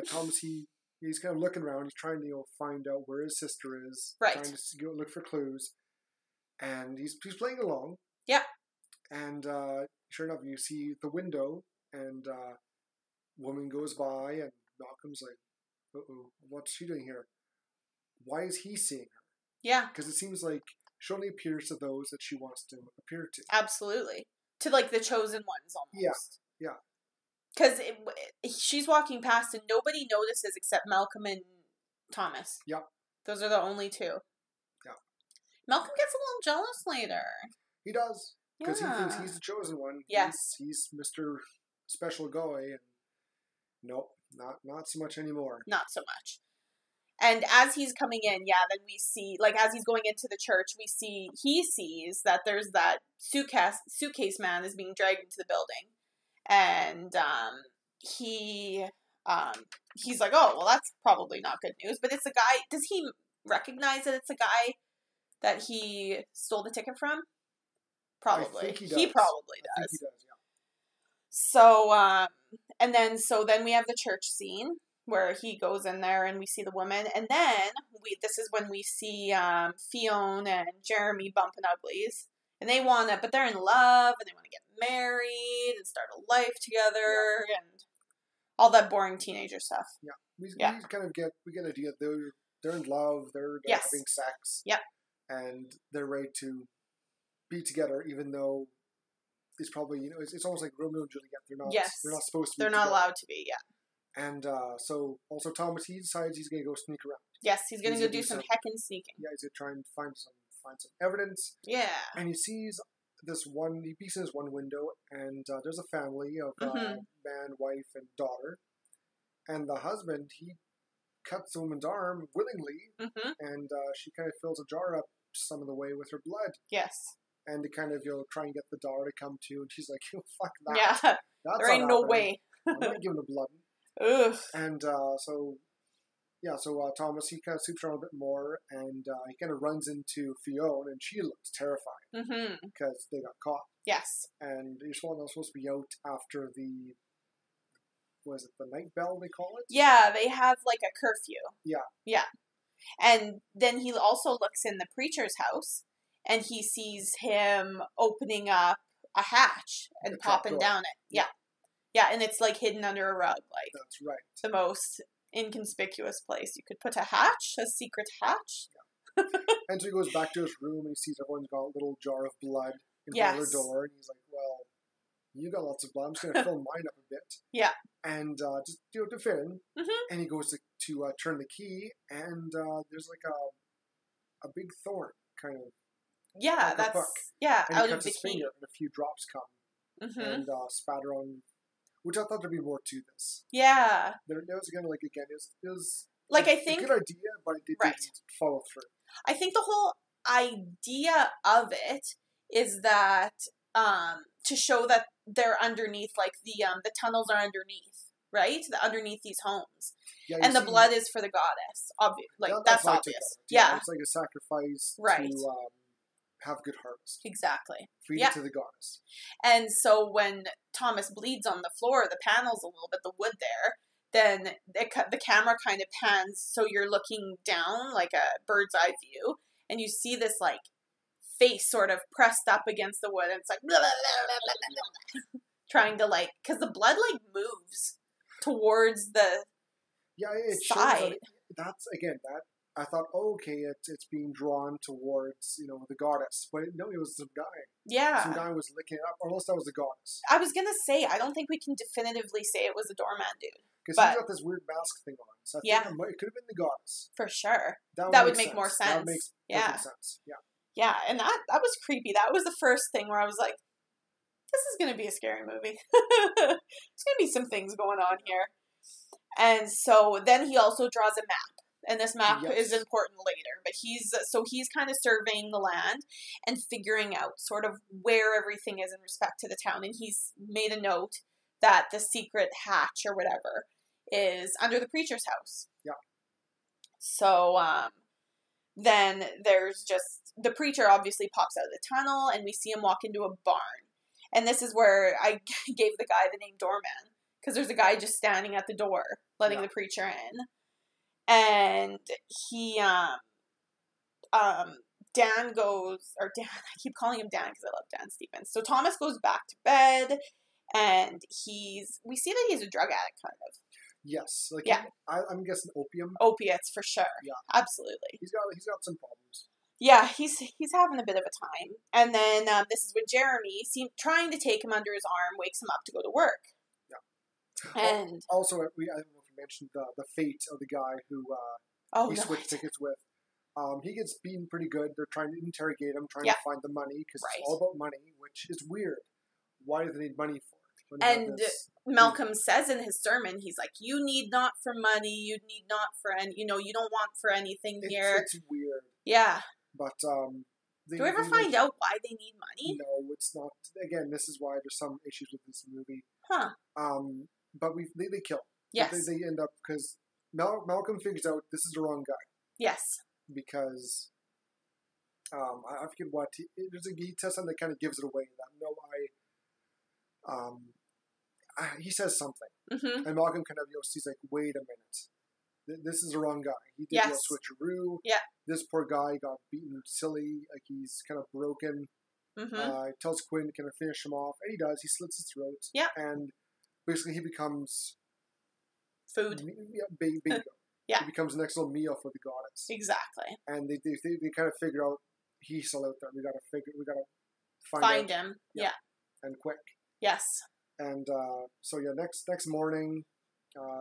Thomas, he's kind of looking around. He's trying to find out where his sister is. Right. Trying to go look for clues. And he's playing along. Yeah. And sure enough, you see the window, and woman goes by, and Malcolm's like, uh-oh, what's she doing here? Why is he seeing her? Yeah. Because it seems like she only appears to those that she wants to appear to. Absolutely. To, the chosen ones, almost. Yeah. Because she's walking past and nobody notices except Malcolm and Thomas. Yeah. Those are the only two. Yeah. Malcolm gets a little jealous later. He does. Because he thinks he's the chosen one. Yes. He's Mr. Special Guy. And nope, not so much anymore. Not so much. And as he's coming in, then we see, as he's going into the church, he sees that there's that suitcase man is being dragged into the building. And he's like, oh, well, that's probably not good news. But it's a guy, does he recognize that it's a guy that he stole the ticket from? Probably. I think he does. He probably does. I think he does, yeah. So, then we have the church scene where he goes in there and we see the woman. And then this is when we see Fionn and Jeremy bumping uglies. And but they're in love and they want to get married and start a life together and all that boring teenager stuff. Yeah. We kind of get an idea they're in love, they're having sex. Yep. And they're ready to be together, even though it's probably, it's almost like Romeo and Juliet. They're not supposed to be They're not allowed to be, yeah. And so also Thomas, he decides he's going to go sneak around. Yes, he's going to go do some heckin' sneaking. Yeah, he's going to try and find some evidence. Yeah. And he sees he peeks in his one window, and there's a family of man, wife, and daughter. And the husband, he cuts the woman's arm willingly, and she kind of fills a jar up some of the way with her blood. Yes. And to kind of, try and get the daughter to come to, and she's like, fuck that. Yeah. There ain't no way. I'm not giving her blood. Ugh. And so Thomas, he kind of swoops around a bit more, and he kind of runs into Fionn, and she looks terrified because they got caught. Yes. And you're supposed to be out after the night bell, they call it? Yeah, they have a curfew. Yeah. Yeah. And then he also looks in the preacher's house, and he sees him opening up a hatch and popping down it. Yeah. Yeah, and it's hidden under a rug. That's right. The most inconspicuous place you could put a secret hatch. Yeah. And so he goes back to his room and he sees everyone's got a little jar of blood in front of their door, and he's like, well, you got lots of blood, I'm just going to fill mine up a bit. Yeah. And just to fit in. And he goes to turn the key, and there's a big thorn kind of. Yeah, that's hook. Yeah, and out he of cuts the his key. finger, and a few drops come and spatter on which I thought there'd be more to this. Yeah. There was again, like, again, it was Like, I a think... good idea, but it Right. didn't follow through. I think the whole idea of it is that to show that they're underneath, like the tunnels are underneath, right? Underneath these homes, Yeah, and the blood is for the goddess. That's why I took obvious. that. Yeah, It's like a sacrifice Right. to have good harvest. exactly. Feed Yeah. it to the goddess. And so when Thomas bleeds on the floor, the panels a little bit, the wood there, then the camera kind of pans, so you're looking down like a bird's eye view, and you see this like face sort of pressed up against the wood, and it's like blah, blah, blah, blah, blah, blah, trying to like, because the blood like moves towards the It side. shows that's again that I thought, oh, okay, it's being drawn towards the goddess, but no, it was some guy. Yeah. Some guy was licking it up, or else that was the goddess. I was gonna say, I don't think we can definitively say it was a doorman dude. Because But- he's got this weird mask thing on, so I Yeah. think it could have been the goddess. For sure. That would make more That sense. makes Yeah. perfect sense. Yeah. Yeah, and that was creepy. That was the first thing where I was like, this is going to be a scary movie. There's going to be some things going on here. And so then he also draws a map. And this map is Yes. important later. But he's kind of surveying the land and figuring out sort of where everything is in respect to the town. And he's made a note that the secret hatch or whatever is under the preacher's house. Yeah. So then there's just, the preacher obviously pops out of the tunnel and we see him walk into a barn. And this is where I gave the guy the name Doorman, because there's a guy just standing at the door letting the preacher in. And he, Dan goes, or Dan, I keep calling him Dan because I love Dan Stevens. So Thomas goes back to bed and we see that he's a drug addict kind of. Yes. Like Yeah. I'm guessing opium. Opiates for sure. Yeah. Absolutely. He's got some problems. Yeah, he's having a bit of a time. And then this is when Jeremy, trying to take him under his arm, wakes him up to go to work. Yeah. And also, I don't know if you mentioned the fate of the guy who he switched tickets with. He gets beaten pretty good. They're trying to interrogate him, trying to find the money, because it's all about money, which is weird. Why do they need money for it? And Malcolm says in his sermon, he's like, you need not for money, you need not for any, you don't want for anything here. It's weird. Yeah. But, do we ever find out why they need money? No, it's not. Again, this is why there's some issues with this movie. Huh. But they kill. Yes. They end up, because Malcolm figures out this is the wrong guy. Yes. Because I forget what he says something that kind of gives it away. That he says something, and Malcolm kind of he's like, wait a minute, this is the wrong guy. He did a switcheroo. Yeah. This poor guy got beaten silly, like he's kind of broken. He tells Quinn to kind of finish him off, and he does. He slits his throat. Yeah. And basically he becomes food. Bingo. Yeah. He becomes the next little meal for the goddess. Exactly. And they kind of figure out he's still out there. We gotta find him. Yeah. And quick. Yes. And so next morning,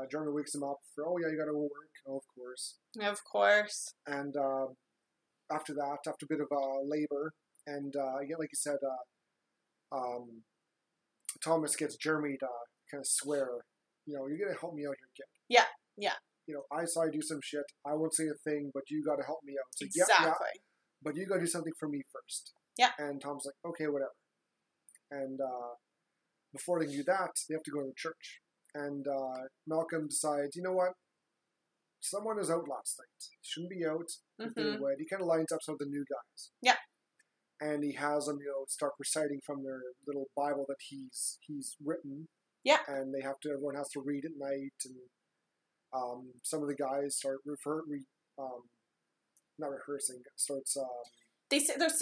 Jeremy wakes him up for, you gotta go work. Oh, of course. Of course. And after a bit of labor, and again, like you said, Thomas gets Jeremy to kind of swear, you're gonna help me out here, kid. Yeah. Yeah. I saw you do some shit. I won't say a thing, but you got to help me out. So, exactly. Yeah, but you got to do something for me first. Yeah. And Tom's like, okay, whatever. And before they can do that, they have to go to the church. And Malcolm decides, you know what? Someone is out last night. Shouldn't be out. He kind of lines up some of the new guys. Yeah. And he has them, start reciting from their little Bible that he's written. Yeah. And everyone has to read at night, and some of the guys start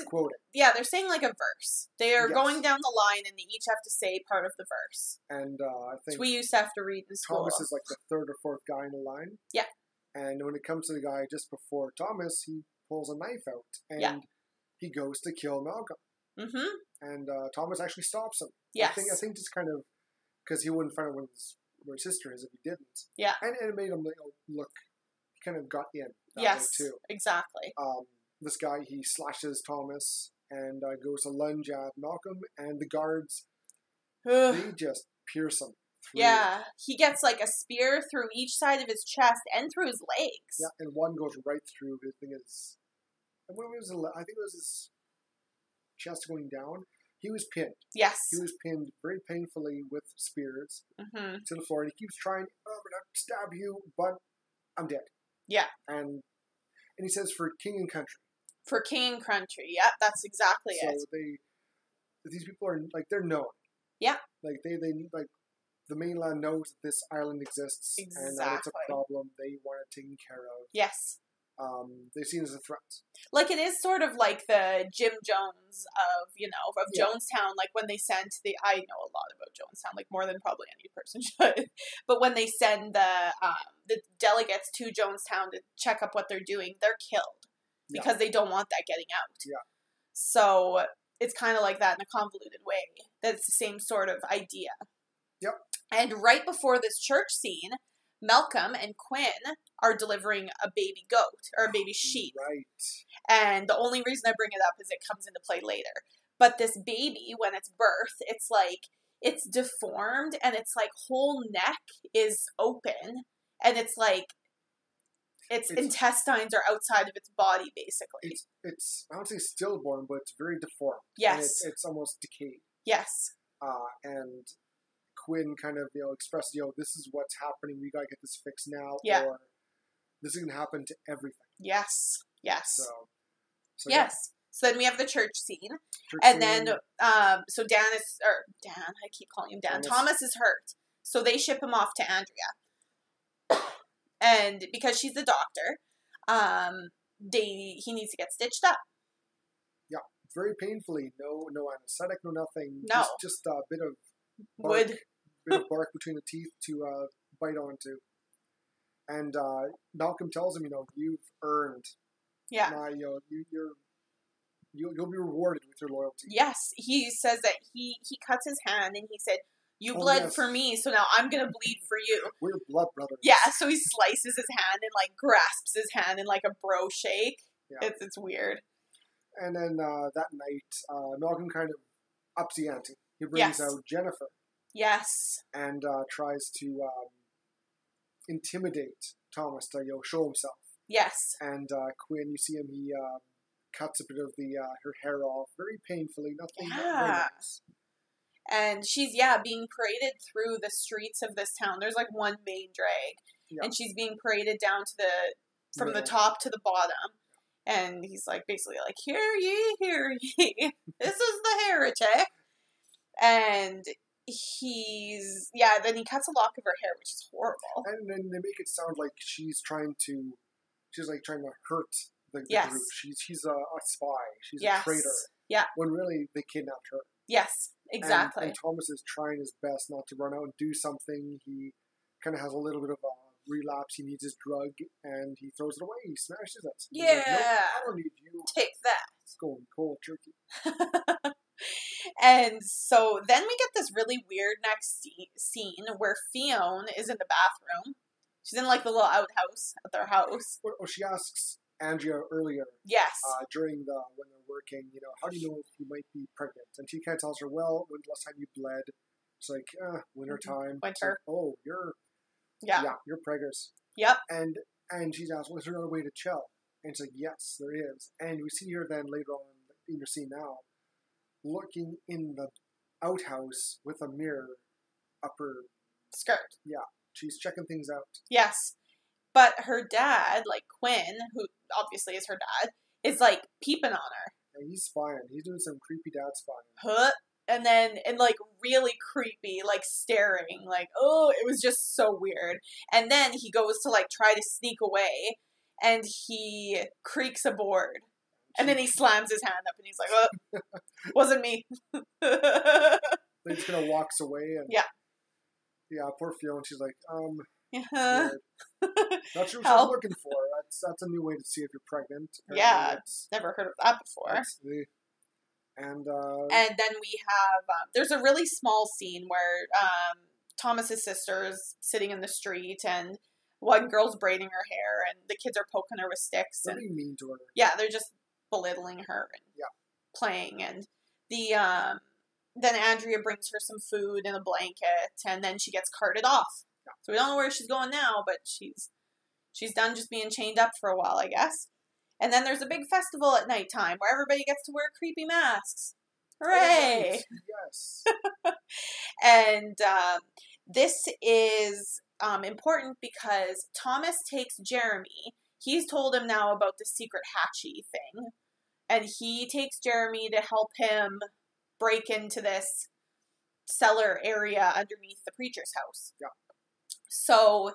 quoting. Yeah, they're saying like a verse. They are going down the line, and they each have to say part of the verse. And I think we used to have to read in school. Thomas is like the third or fourth guy in the line. Yeah. And when it comes to the guy just before Thomas, he pulls a knife out and he goes to kill Malcolm. And Thomas actually stops him. Yes. I think just kind of because he wouldn't find out where his sister is if he didn't. Yeah. And it made him look, he kind of got in that way too. Exactly. This guy, he slashes Thomas and goes to lunge at Malcolm, and the guards, they just pierce him through. Yeah, he gets like a spear through each side of his chest and through his legs. Yeah, and one goes right through his thing. I think it was his chest going down. He was pinned. Yes. He was pinned very painfully with spears to the floor, and he keeps trying. Oh, I'm gonna stab you, but I'm dead. Yeah. And he says, "For king and country." For king and country. Yep, that's exactly it. So these people are like they're known. Yeah. Like they like the mainland knows that this island exists and that it's a problem. They want it taken care of. Yes. They're seen as a threat. Like, it is sort of like the Jim Jones of Jonestown. Like, when they send I know a lot about Jonestown, like, more than probably any person should. But when they send the delegates to Jonestown to check up what they're doing, they're killed because they don't want that getting out. Yeah. So it's kind of like that in a convoluted way. That's the same sort of idea. Yep. And right before this church scene, Malcolm and Quinn are delivering a baby goat or a baby sheep. Right. And the only reason I bring it up is it comes into play later. But this baby, when it's birthed, it's like, it's deformed and its like whole neck is open and it's like, its intestines are outside of its body, basically. It's I don't say stillborn, but it's very deformed. Yes. And it's almost decayed. Yes. And Quinn kind of, expressed, this is what's happening. We gotta get this fixed now, or this is gonna happen to everything. Yes. Yes. So yes. Yeah. So then we have the church scene, then so Dan, I keep calling him Dan. Thomas is hurt, so they ship him off to Andrea, and because she's the doctor, he needs to get stitched up. Yeah, very painfully. No anesthetic, no nothing. No, just a bit of wood. Bit of bark between the teeth to bite onto. And Malcolm tells him, you've earned. Yeah. You'll be rewarded with your loyalty. Yes, he says that he cuts his hand and he said, "You bled for me, so now I'm gonna bleed for you." We're blood brothers. Yeah, so he slices his hand and like grasps his hand in like a bro shake. Yeah. It's weird. And then that night, Malcolm kind of ups the ante. He brings out Jennifer. Yes. And tries to intimidate Thomas to show himself. Yes. And Quinn, you see him, he cuts a bit of her hair off very painfully. Nothing. Very nice. And she's being paraded through the streets of this town. There's like one main drag, and she's being paraded down to from the top to the bottom. And he's like basically like, "Hear ye, hear ye! This is the heretic." And then he cuts a lock of her hair, which is horrible. And then they make it sound like she's trying to hurt the group. She's a spy. She's a traitor. Yeah. When really they kidnapped her. Yes, exactly. And Thomas is trying his best not to run out and do something. He kind of has a little bit of a relapse. He needs his drug, and he throws it away. He smashes it. Yeah. Like, nope, I don't need you. Take that. It's going cold turkey. And so then we get this really weird next scene where Fionn is in the bathroom. She's in like the little outhouse at their house. Well, she asks Andrea earlier. Yes. When they're working, how do you know if you might be pregnant? And she kind of tells her, well, when's the last time you bled? It's like, winter time. Winter. Like, you're preggers. Yep. And she's asked, well, is there another way to chill? And it's like, yes, there is. And we see her then later on in your scene now, looking in the outhouse with a mirror up her skirt. Yeah. She's checking things out. Yes. But her dad, like Quinn, who obviously is her dad, is like peeping on her. And he's spying. He's doing some creepy dad spying. Huh? And like really creepy, like staring, like, it was just so weird. And then he goes to like try to sneak away and he creaks a board. And then he slams his hand up and he's like, wasn't me. Then he just kind of walks away and poor Fionn, she's like, not sure what I'm looking for. That's a new way to see if you're pregnant. Never heard of that before. And then we have there's a really small scene where Thomas's sister is sitting in the street and one girl's braiding her hair and the kids are poking her with sticks. They're being mean to her. Yeah, they're just belittling her and playing. And then Andrea brings her some food and a blanket, and then she gets carted off. Yeah. So we don't know where she's going now, but she's done just being chained up for a while, I guess. And then there's a big festival at nighttime where everybody gets to wear creepy masks. Hooray! Right. Yes. And this is important because Thomas takes Jeremy. He's told him now about the secret hatchie thing. And he takes Jeremy to help him break into this cellar area underneath the preacher's house. Yeah. So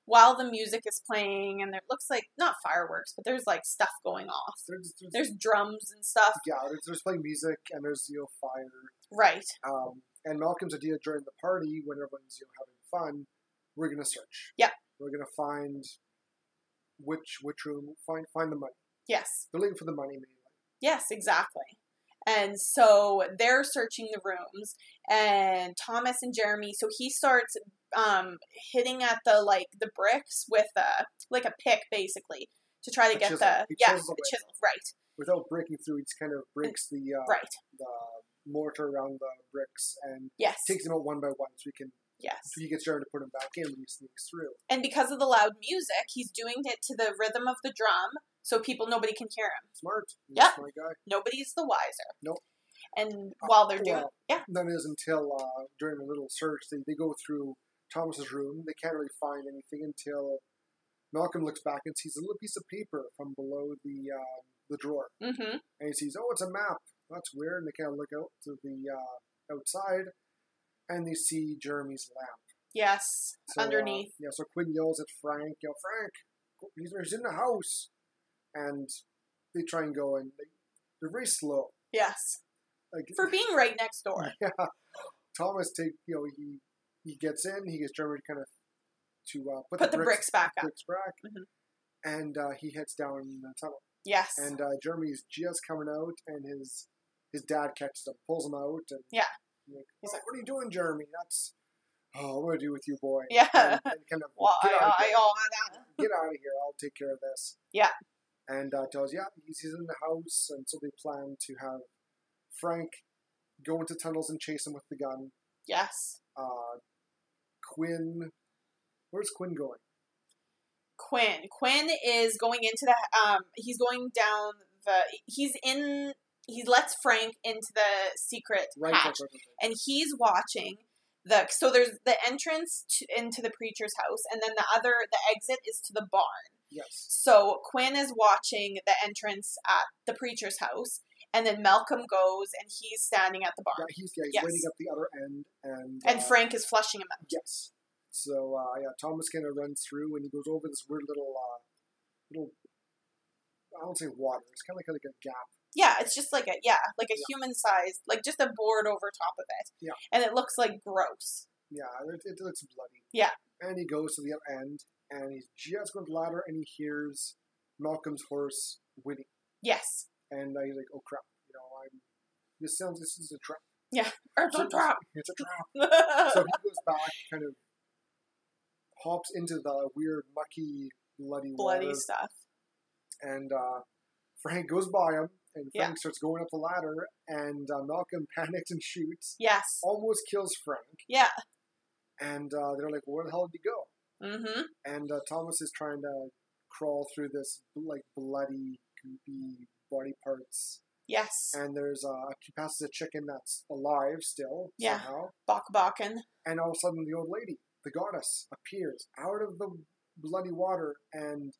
while the music is playing, and it looks like, not fireworks, but there's like stuff going off. There's drums and stuff. Yeah, there's playing music, and there's, fire. Right. And Malcolm's idea during the party, when everyone's, having fun, we're going to search. Yeah. We're going to find which room, find the money. Yes. They're looking for the money, mainly. Yes, exactly. And so they're searching the rooms, and Thomas and Jeremy, so he starts hitting at the bricks with a pick, basically, to try to get chisel. the chisel, right. Without breaking through, he just kind of breaks the mortar around the bricks and takes them out one by one, so he gets Jeremy to put him back in when he sneaks through. And because of the loud music, he's doing it to the rhythm of the drum, so nobody can hear him. Smart. Yeah. Smart guy. Nobody's the wiser. Nope. And while they're doing Then it is until during a little search, they go through Thomas's room. They can't really find anything until Malcolm looks back and sees a little piece of paper from below the drawer. Mm-hmm. And he sees, it's a map. That's weird. And they kind of look out to the outside, and they see Jeremy's lamp. Yes, so, underneath. So Quinn yells at Frank, Frank, he's in the house. And they try and go, and they're very slow. Yes. For being right next door. Yeah. Thomas he gets in, he gets Jeremy to kind of put the bricks back up. Mm-hmm. And he heads down the tunnel. Yes. And Jeremy's just coming out, and his dad catches him, pulls him out, and he's like, "What are you doing, Jeremy? That's what do I do with you, boy?" Yeah. And kind of get out of here. Get out of here. I'll take care of this. Yeah. And tells, he's in the house, and so they plan to have Frank go into tunnels and chase him with the gun. Yes. Quinn, where's Quinn going? Quinn is going into the, he's going down he lets Frank into the secret hatch, and he's watching so there's the entrance into the preacher's house, and then the exit is to the barn. Yes. So Quinn is watching the entrance at the preacher's house, and then Malcolm goes, and he's standing at the barn. Yeah, he's waiting up the other end, and Frank is flushing him out. Yes. So Thomas kind of runs through, and he goes over this weird little I don't say water. It's kind of like a gap. Yeah, it's just like a human sized, like just a board over top of it. Yeah. And it looks like gross. Yeah, it looks bloody. Yeah. And he goes to the other end, and he's just going to the ladder, and he hears Malcolm's horse whinny. Yes. And he's like, "Oh crap! This is a trap." Yeah, it's a trap. It's a trap. So he goes back, kind of hops into the weird, mucky, bloody water. Stuff. And Frank goes by him, and Frank starts going up the ladder, and Malcolm panics and shoots. Yes. Almost kills Frank. Yeah. And they're like, "Where the hell did he go?" Mm-hmm. And Thomas is trying to crawl through this bloody, goopy body parts. Yes. And he passes a chicken that's alive still. Yeah. Somehow. Bok-bokin. And all of a sudden, the old lady, the goddess, appears out of the bloody water and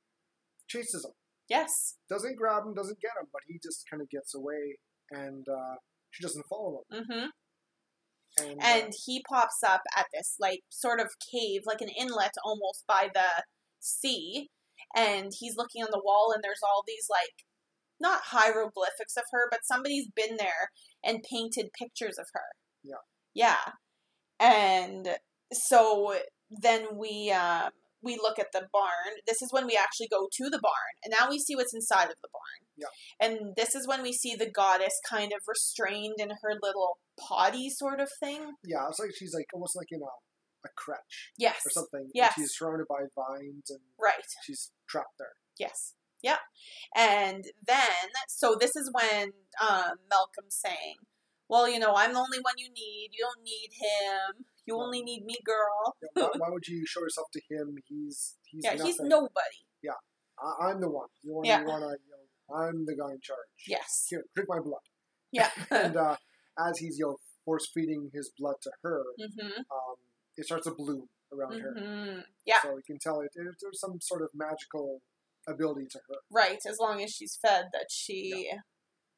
chases him. Yes. Doesn't grab him, doesn't get him, but he just kind of gets away, and she doesn't follow him. Mm-hmm. And he pops up at this, sort of cave, like an inlet almost by the sea, and he's looking on the wall, and there's all these, not hieroglyphics of her, but somebody's been there and painted pictures of her. Yeah. Yeah. And so then we look at the barn. This is when we actually go to the barn, and now we see what's inside of the barn. Yeah. And this is when we see the goddess kind of restrained in her little potty sort of thing. Yeah, it's like she's almost like in a crutch. Yes. Or something. Yes. And she's surrounded by vines, and she's trapped there. Yes. Yep. And then, so this is when Malcolm's saying, well, I'm the only one you need. You don't need him. You only need me, girl. Why would you show yourself to him? He's nothing. He's nobody. Yeah, I'm the one. You want to, I'm the guy in charge. Yes. Here, drink my blood. Yeah. And as he's, force feeding his blood to her, it starts to bloom around her. Yeah. So you can tell there's some sort of magical ability to her. Right, as long as she's fed, that she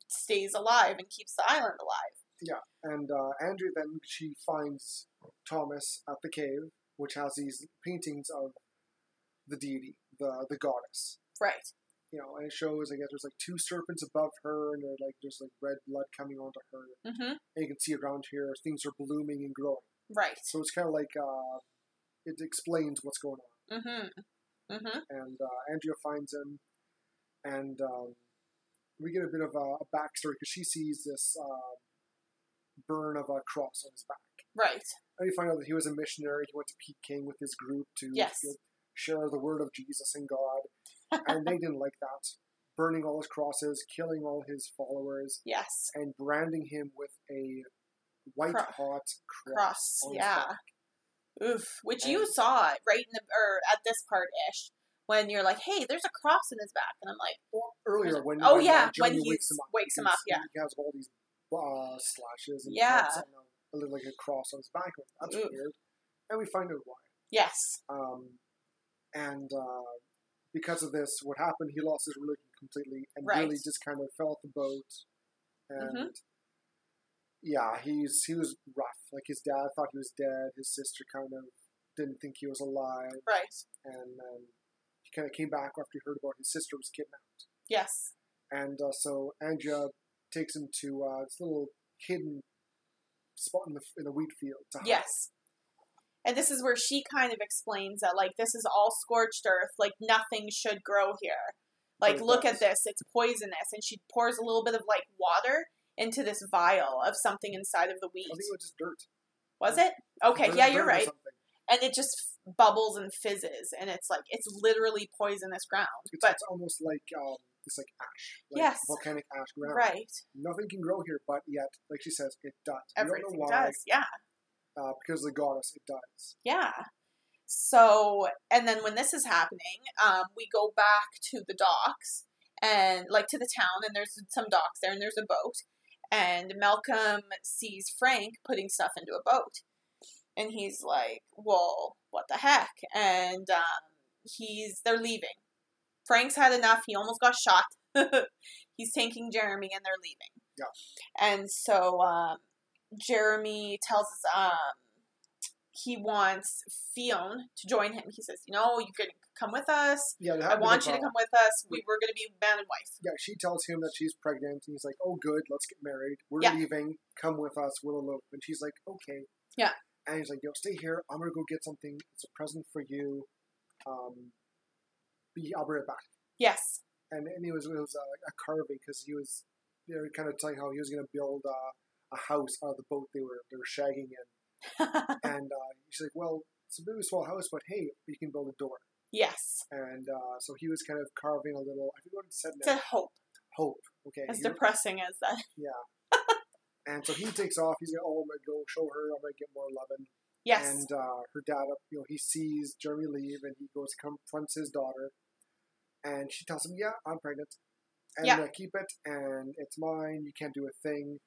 stays alive and keeps the island alive. Yeah, and Andrea then, she finds Thomas at the cave, which has these paintings of the deity, the goddess. Right. And it shows, I guess, there's like 2 serpents above her, and there's like red blood coming onto her. And you can see around here, things are blooming and growing. Right. So it's kind of like, it explains what's going on. And Andrea finds him, and we get a bit of a backstory, because she sees this burn of a cross on his back. Right. And we find out that he was a missionary. He went to Peking with his group to share the word of Jesus and God. And they didn't like that. Burning all his crosses, killing all his followers. Yes. And branding him with a white hot cross on his back. Oof. Which you saw right at this part-ish, when you're like, hey, there's a cross in his back. And I'm like... Well, earlier when when he wakes him up. He has all these slashes and like a cross on his back. That's weird. And we find out why. Yes. And because of this, what happened, he lost his religion completely and really just kind of fell off the boat. And he was rough. Like, his dad thought he was dead. His sister kind of didn't think he was alive. Right. And he kind of came back after he heard about his sister was kidnapped. Yes. And so Andrea takes him to this little hidden spot in the wheat field to hide. Yes. And this is where she kind of explains that, like, this is all scorched earth. Like, nothing should grow here. Like, look at this. It's poisonous. And she pours a little bit of, like, water into this vial of something inside of the wheat. I think it was just dirt. Was it? Okay, yeah, you're right. And it just bubbles and fizzes. And it's, like, it's literally poisonous ground. It's almost like... it's like ash. Volcanic ash ground. Right. Nothing can grow here, but yet, like she says, it does. Everything does, yeah. Because of the goddess, it does. Yeah. So, and then when this is happening, we go back to the docks, and, like, to the town, and there's some docks there, and there's a boat. And Malcolm sees Frank putting stuff into a boat. And he's like, well, what the heck? And they're leaving. Frank's had enough. He almost got shot. He's tanking Jeremy, and they're leaving. Yeah. And so Jeremy tells us he wants Fionn to join him. He says, you can come with us. Yeah, I want you to come with us. We were going to be man and wife. Yeah, she tells him that she's pregnant, and he's like, oh, good, let's get married. We're leaving. Come with us. We'll elope. And she's like, okay. Yeah. And he's like, stay here. I'm going to go get something. It's a present for you. I'll be right back. Yes. And it was a carving, because he was kind of telling how he was going to build a house out of the boat they were shagging in. And she's like, well, it's a bit of a small house, but hey, you can build a door. Yes. And so he was kind of carving a little, I forget what it said now. It said hope. Hope. Okay. As depressing as that. Yeah. And so he takes off. He's like, I'm going to go show her. I'm going to get more loving. Yes. And her dad, he sees Jeremy leave, and he goes, confronts his daughter. And she tells him, yeah, I'm pregnant. And keep it, and it's mine. You can't do a thing.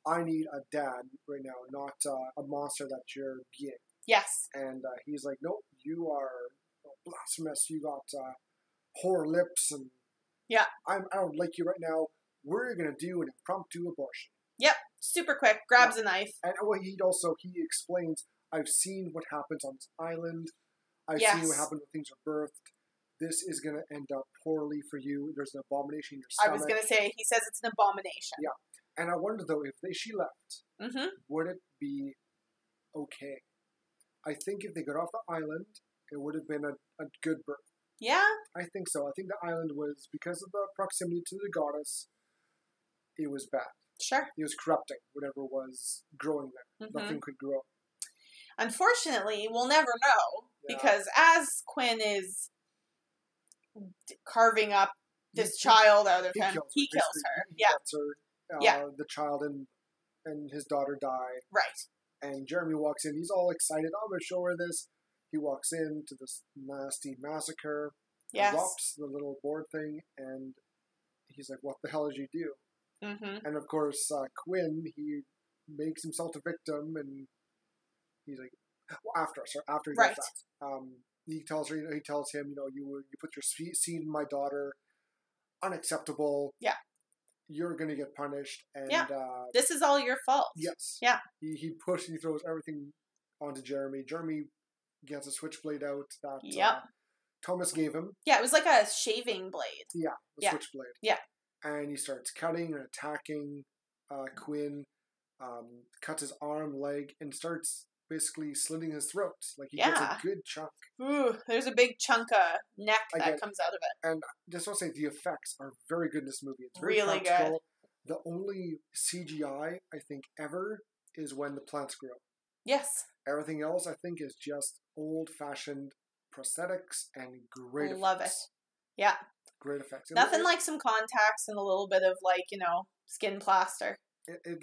I need a dad right now, not a monster that you're being. Yes. And he's like, nope, you are blasphemous. You got whore lips, and I don't like you right now. We're going to do an impromptu abortion. Yep, super quick. Grabs a knife. And he explains, I've seen what happens on this island. I've seen what happens when things are birthed. This is going to end up poorly for you. There's an abomination in your stomach. I was going to say, he says it's an abomination. Yeah. And I wonder, though, if she left, would it be okay? I think if they got off the island, it would have been a good birth. Yeah? I think so. I think the island was, because of the proximity to the goddess, it was bad. Sure. It was corrupting whatever was growing there. Nothing could grow. Unfortunately, we'll never know, because as Quinn is carving up this child out of him, he kills her. He gets her, the child, and and his daughter die. Right. And Jeremy walks in. He's all excited. I'm going to show her this. He walks in to this nasty massacre. Yes. Drops the little board thing, and he's like, "What the hell did you do?" Mm-hmm. And of course, Quinn, he makes himself a victim, and he's like, after he Right. does that, he tells her, he tells him, you put your seed in my daughter, unacceptable. Yeah. You're gonna get punished, and this is all your fault. Yes. Yeah. He throws everything onto Jeremy. Jeremy gets a switchblade out that Thomas gave him. Yeah, it was like a shaving blade. Yeah, switchblade. Yeah. And he starts cutting and attacking Quinn, cuts his arm, leg, and starts basically slitting his throat. Like, he gets a good chunk. Ooh, there's a big chunk of neck that comes out of it. And just want to say, the effects are very good in this movie. It's very really practical. good. The only CGI, I think, ever is when the plants grow. Yes. Everything else, I think, is just old-fashioned prosthetics and great effects. Love it. Yeah. Great effects. Nothing like some contacts and a little bit of, like, skin plaster. It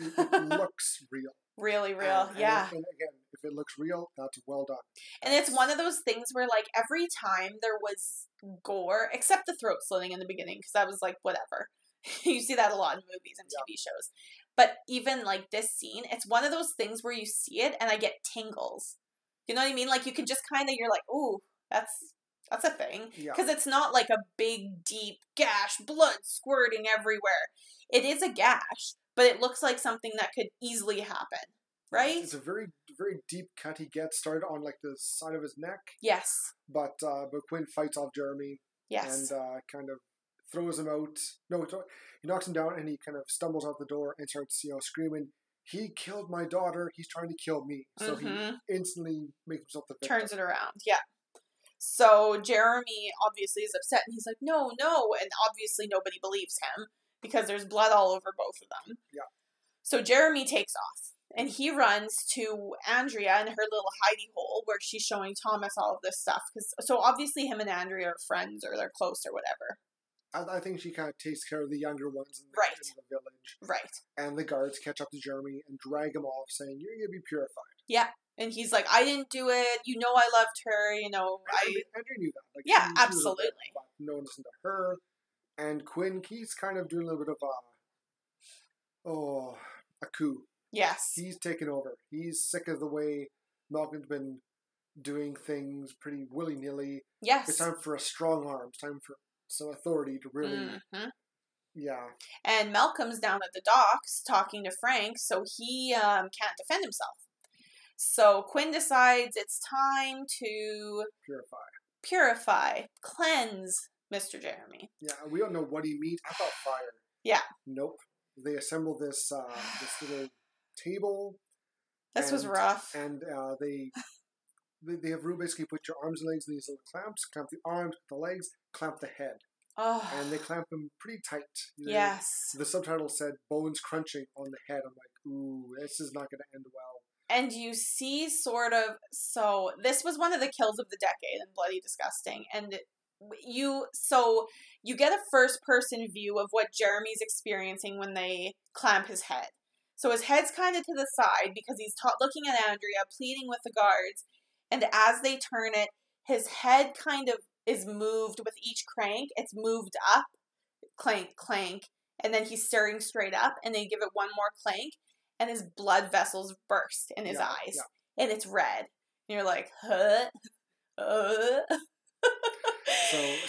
looks real. Really real, yeah. And again, if it looks real, that's well done. And it's one of those things where, like, every time there was gore, except the throat slitting in the beginning, because I was like, whatever. You see that a lot in movies and TV shows. But even, like, this scene, it's one of those things where you see it and I get tingles. You know what I mean? Like, you can just kind of, you're like, ooh, that's a thing. Because it's not like a big, deep gash, blood squirting everywhere. It is a gash, but it looks like something that could easily happen, right? It's a very, very deep cut he gets, started on, like, the side of his neck. Yes. But Quinn fights off Jeremy. Yes. And kind of throws him out. No, he knocks him down, and he kind of stumbles out the door and starts, screaming, "He killed my daughter. He's trying to kill me." So he instantly makes himself the victim. Turns it around, yeah. So Jeremy obviously is upset, and he's like, no, and obviously nobody believes him because there's blood all over both of them. Yeah. So Jeremy takes off, and he runs to Andrea in her little hidey hole where she's showing Thomas all of this stuff. So obviously him and Andrea are friends, or they're close or whatever. I think she kind of takes care of the younger ones in the village. Right. And the guards catch up to Jeremy and drag him off, saying, "You're going to be purified." Yeah. And he's like, "I didn't do it. I loved her. Andrea knew that. Like, yeah, she absolutely. Was no one listened to her. And Quinn, he's kind of doing a little bit of a coup. Yes. He's taken over. He's sick of the way Malcolm's been doing things pretty willy-nilly. Yes. It's time for a strong arm. It's time for some authority to really... Yeah. And Malcolm's down at the docks talking to Frank, so he can't defend himself. So Quinn decides it's time to... Purify. Cleanse Mr. Jeremy. Yeah, we don't know what he means. I thought fire. Yeah. Nope. They assemble this little table. This was rough. And they have Rue basically put your arms and legs in these little clamps, clamp the arms, the legs, clamp the head. Oh. And they clamp them pretty tight. Yes. The subtitle said bones crunching on the head. I'm like, ooh, this is not going to end well. And you see so this was one of the kills of the decade and Bloody Disgusting. And you get a first person view of what Jeremy's experiencing when they clamp his head. So his head's kind of to the side because he's looking at Andrea, pleading with the guards. And as they turn it, his head kind of is moved with each crank. It's moved up, clank, clank. And then he's staring straight up, and they give it one more clank. And his blood vessels burst in his eyes. Yeah. And it's red. And you're like, huh?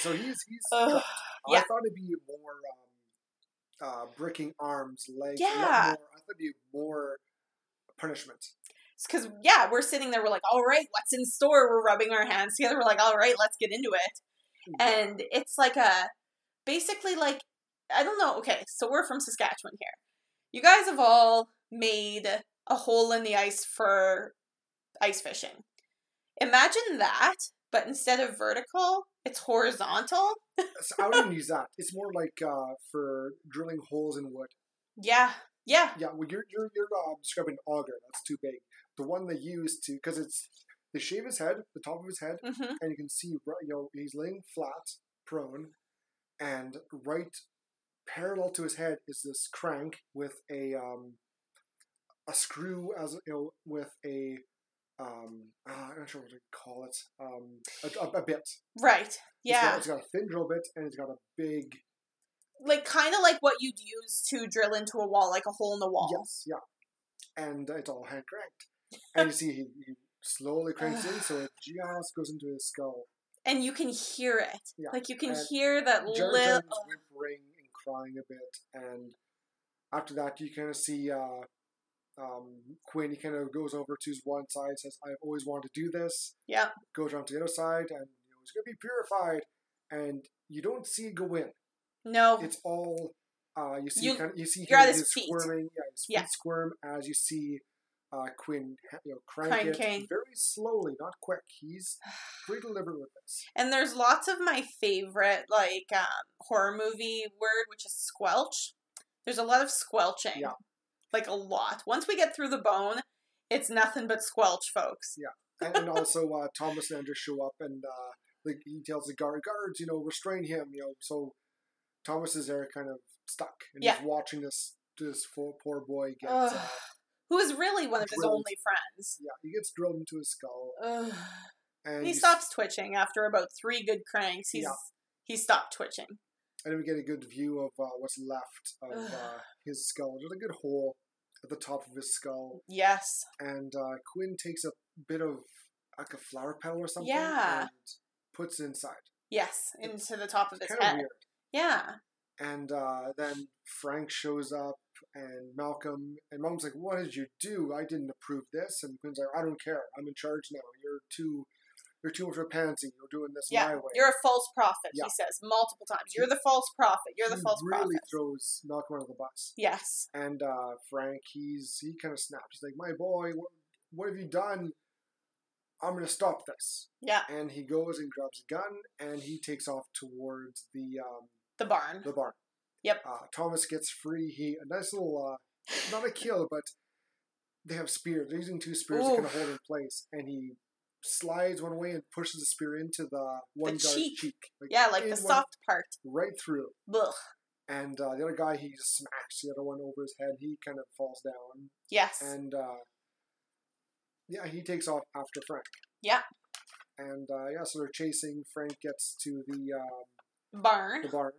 So he's yeah. I thought it'd be more breaking arms, legs. Yeah. I thought it'd be more punishment. Because, we're sitting there, we're like, all right, what's in store? We're rubbing our hands together. We're like, all right, let's get into it. Yeah. And it's like basically like, I don't know. Okay, so we're from Saskatchewan here. You guys have all made a hole in the ice for ice fishing. Imagine that, but instead of vertical, it's horizontal. So I wouldn't use that. It's more like for drilling holes in wood. Yeah. Yeah, well, you're describing an auger. That's too big. The one they use because they shave his head, the top of his head, and you can see, he's laying flat, prone, and right parallel to his head is this crank with a a screw with a I'm not sure what to call it. A bit. Right. Yeah. It's got a thin drill bit and it's got a big. Like kind of like what you'd use to drill into a wall, like a hole in the wall. Yes. Yeah. And it's all hand cranked. And you see he slowly cranks in, so it just goes into his skull. And you can hear it. Yeah. Like you can hear that little whimpering and crying a bit, and after that you kind of see Quinn. He kind of goes over to his one side, says, "I've always wanted to do this." Yeah. Goes around to the other side, and he's going to be purified. And you don't see it go in. No. It's all you see. You see you're at his feet. Squirming. Yeah, his feet squirm as you see Quinn, crank it very slowly, not quick. He's pretty deliberate with this. And there's lots of my favorite horror movie word, which is squelch. There's a lot of squelching. Yeah. Like a lot. Once we get through the bone, it's nothing but squelch, folks. Yeah. And also Thomas and Andrew show up, and he tells the guards, restrain him. So Thomas is there, kind of stuck, and he's watching this poor boy get. Who is really one of his only friends. Yeah, he gets drilled into his skull. And he stops twitching after about 3 good cranks. He stopped twitching. And then we get a good view of what's left of his skull. There's a good hole at the top of his skull. Yes. And Quinn takes a bit of like a flower petal or something and puts it inside. Yes, into the top of his head. Kind of weird. Yeah. And then Frank shows up, and Malcolm's like, "What did you do? I didn't approve this." And Quinn's like, "I don't care. I'm in charge now. You're too much of a pansy. You're doing this my way. You're a false prophet," he says multiple times. "You're the false prophet. You're the false prophet." He really throws Malcolm under the bus. Yes. And Frank, he kind of snaps. He's like, "My boy, what have you done? I'm going to stop this." Yeah. And he goes and grabs a gun, and he takes off towards the barn. The barn. Yep. Thomas gets free. A nice little, not a kill, but they have spears. They're using 2 spears to kind of hold in place. And he slides one way and pushes the spear into the one guy's cheek. Like the soft part. Right through. Ugh. And the other guy, he just smacks the other one over his head. He kind of falls down. Yes. And, he takes off after Frank. Yeah. And, so they're chasing. Frank gets to the barn. The barn.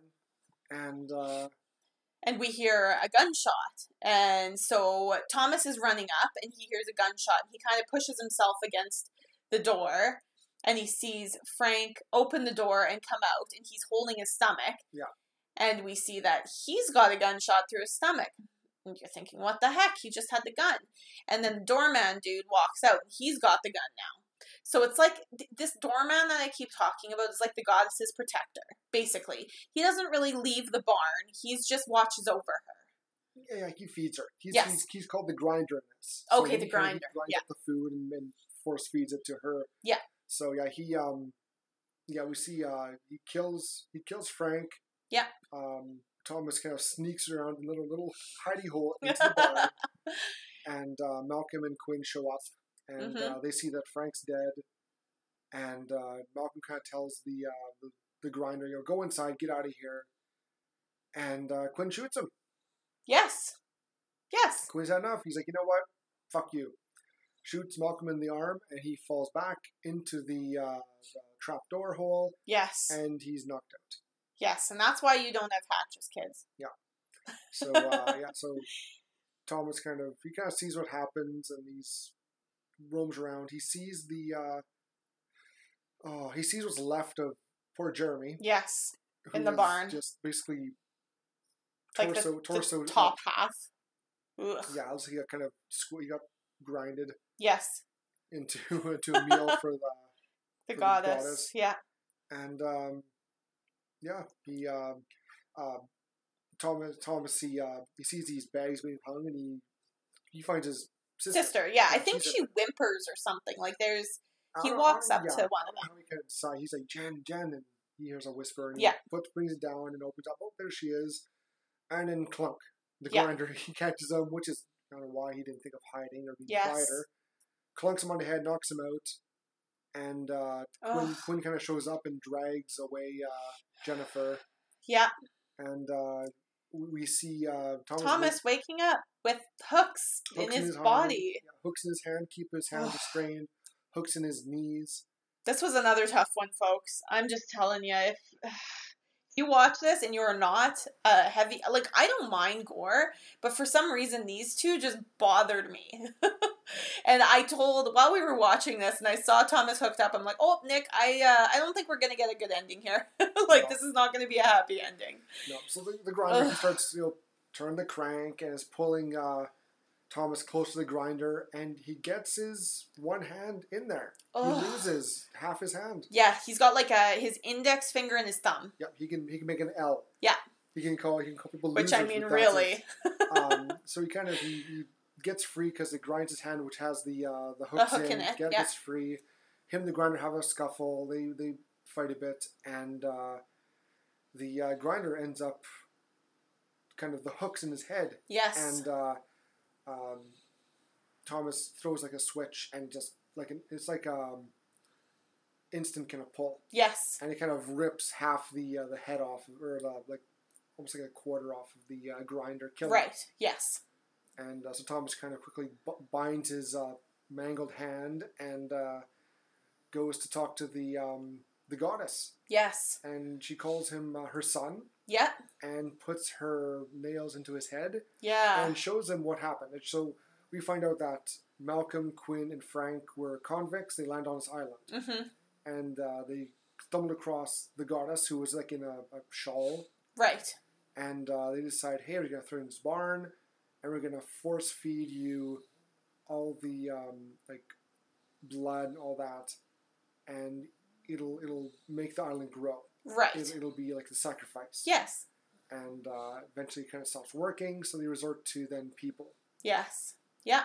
And we hear a gunshot. And so Thomas is running up, and he hears a gunshot. He kind of pushes himself against the door, and he sees Frank open the door and come out, and he's holding his stomach. Yeah. And we see that he's got a gunshot through his stomach. And you're thinking, what the heck? He just had the gun. And then the doorman dude walks out, and he's got the gun now. So it's like this doorman that I keep talking about is like the goddess's protector, basically. He doesn't really leave the barn. He's just watches over her. Yeah, he feeds her. He's called the grinder in this. Okay, the grinder. He grinds up the food and force feeds it to her. Yeah. So we see he kills Frank. Yeah. Thomas kind of sneaks around a little hidey hole into the barn. And Malcolm and Quinn show up. And they see that Frank's dead, and Malcolm kind of tells the grinder, go inside, get out of here. And Quinn shoots him. Yes. Quinn's had enough. He's like, you know what? Fuck you. Shoots Malcolm in the arm, and he falls back into the trapdoor hole. Yes. And he's knocked out. Yes, and that's why you don't have hatches, kids. Yeah. So so Thomas kind of sees what happens, and he's roams around. He sees what's left of poor Jeremy. Yes, in the barn. Just basically torso, the top half. Ugh. Yeah, also he got grinded. Yes. Into a meal for the goddess. Yeah. And Thomas he sees these bags being hung, and he finds his sister. Yeah, I think she whimpers or something. Like he walks up to one of them. He's like, Jen, and he hears a whisper, and brings it down and opens up. Oh, there she is. And then Clunk, the grinder, he catches him, which is I don't know why he didn't think of hiding or being quieter. Clunks him on the head, knocks him out, and Quinn kind of shows up and drags away Jennifer. Yeah. And we see Thomas waking up with hooks in his body. Yeah, hooks in his hand, keep his hand restrained. Hooks in his knees. This was another tough one, folks. I'm just telling you, if you watch this and you're not heavy, like, I don't mind gore, but for some reason these two just bothered me. And I told, while we were watching this and I saw Thomas hooked up, I'm like, oh, Nick, I don't think we're going to get a good ending here. Like, this is not going to be a happy ending. No, so the grinder, he starts, turn the crank and is pulling Thomas close to the grinder, and he gets his one hand in there. He loses half his hand. Yeah, he's got like his index finger and his thumb. Yeah, he can make an L. Yeah. He can call people losers. Which, I mean, really. So he gets free because it grinds his hand, which has the hooks hook in it. Gets free. Him and the grinder have a scuffle. They fight a bit, and the grinder ends up kind of the hooks in his head. Yes. And Thomas throws like a switch, and just it's like instant kind of pull. Yes. And it kind of rips half the head off, or almost like a quarter off of the grinder, killing him. Right. Yes. And so Thomas kind of quickly binds his mangled hand and goes to talk to the goddess. Yes. And she calls him her son. Yeah. And puts her nails into his head. Yeah. And shows him what happened. And so we find out that Malcolm, Quinn, and Frank were convicts. They land on this island. Mm-hmm. And they stumbled across the goddess, who was like in a shawl. Right. And they decide, hey, we're going to throw in this barn, and we're going to force feed you all the blood and all that, and it'll make the island grow. Right. It'll be like the sacrifice. Yes. And eventually it kind of stops working, so they resort to then people. Yes. Yeah.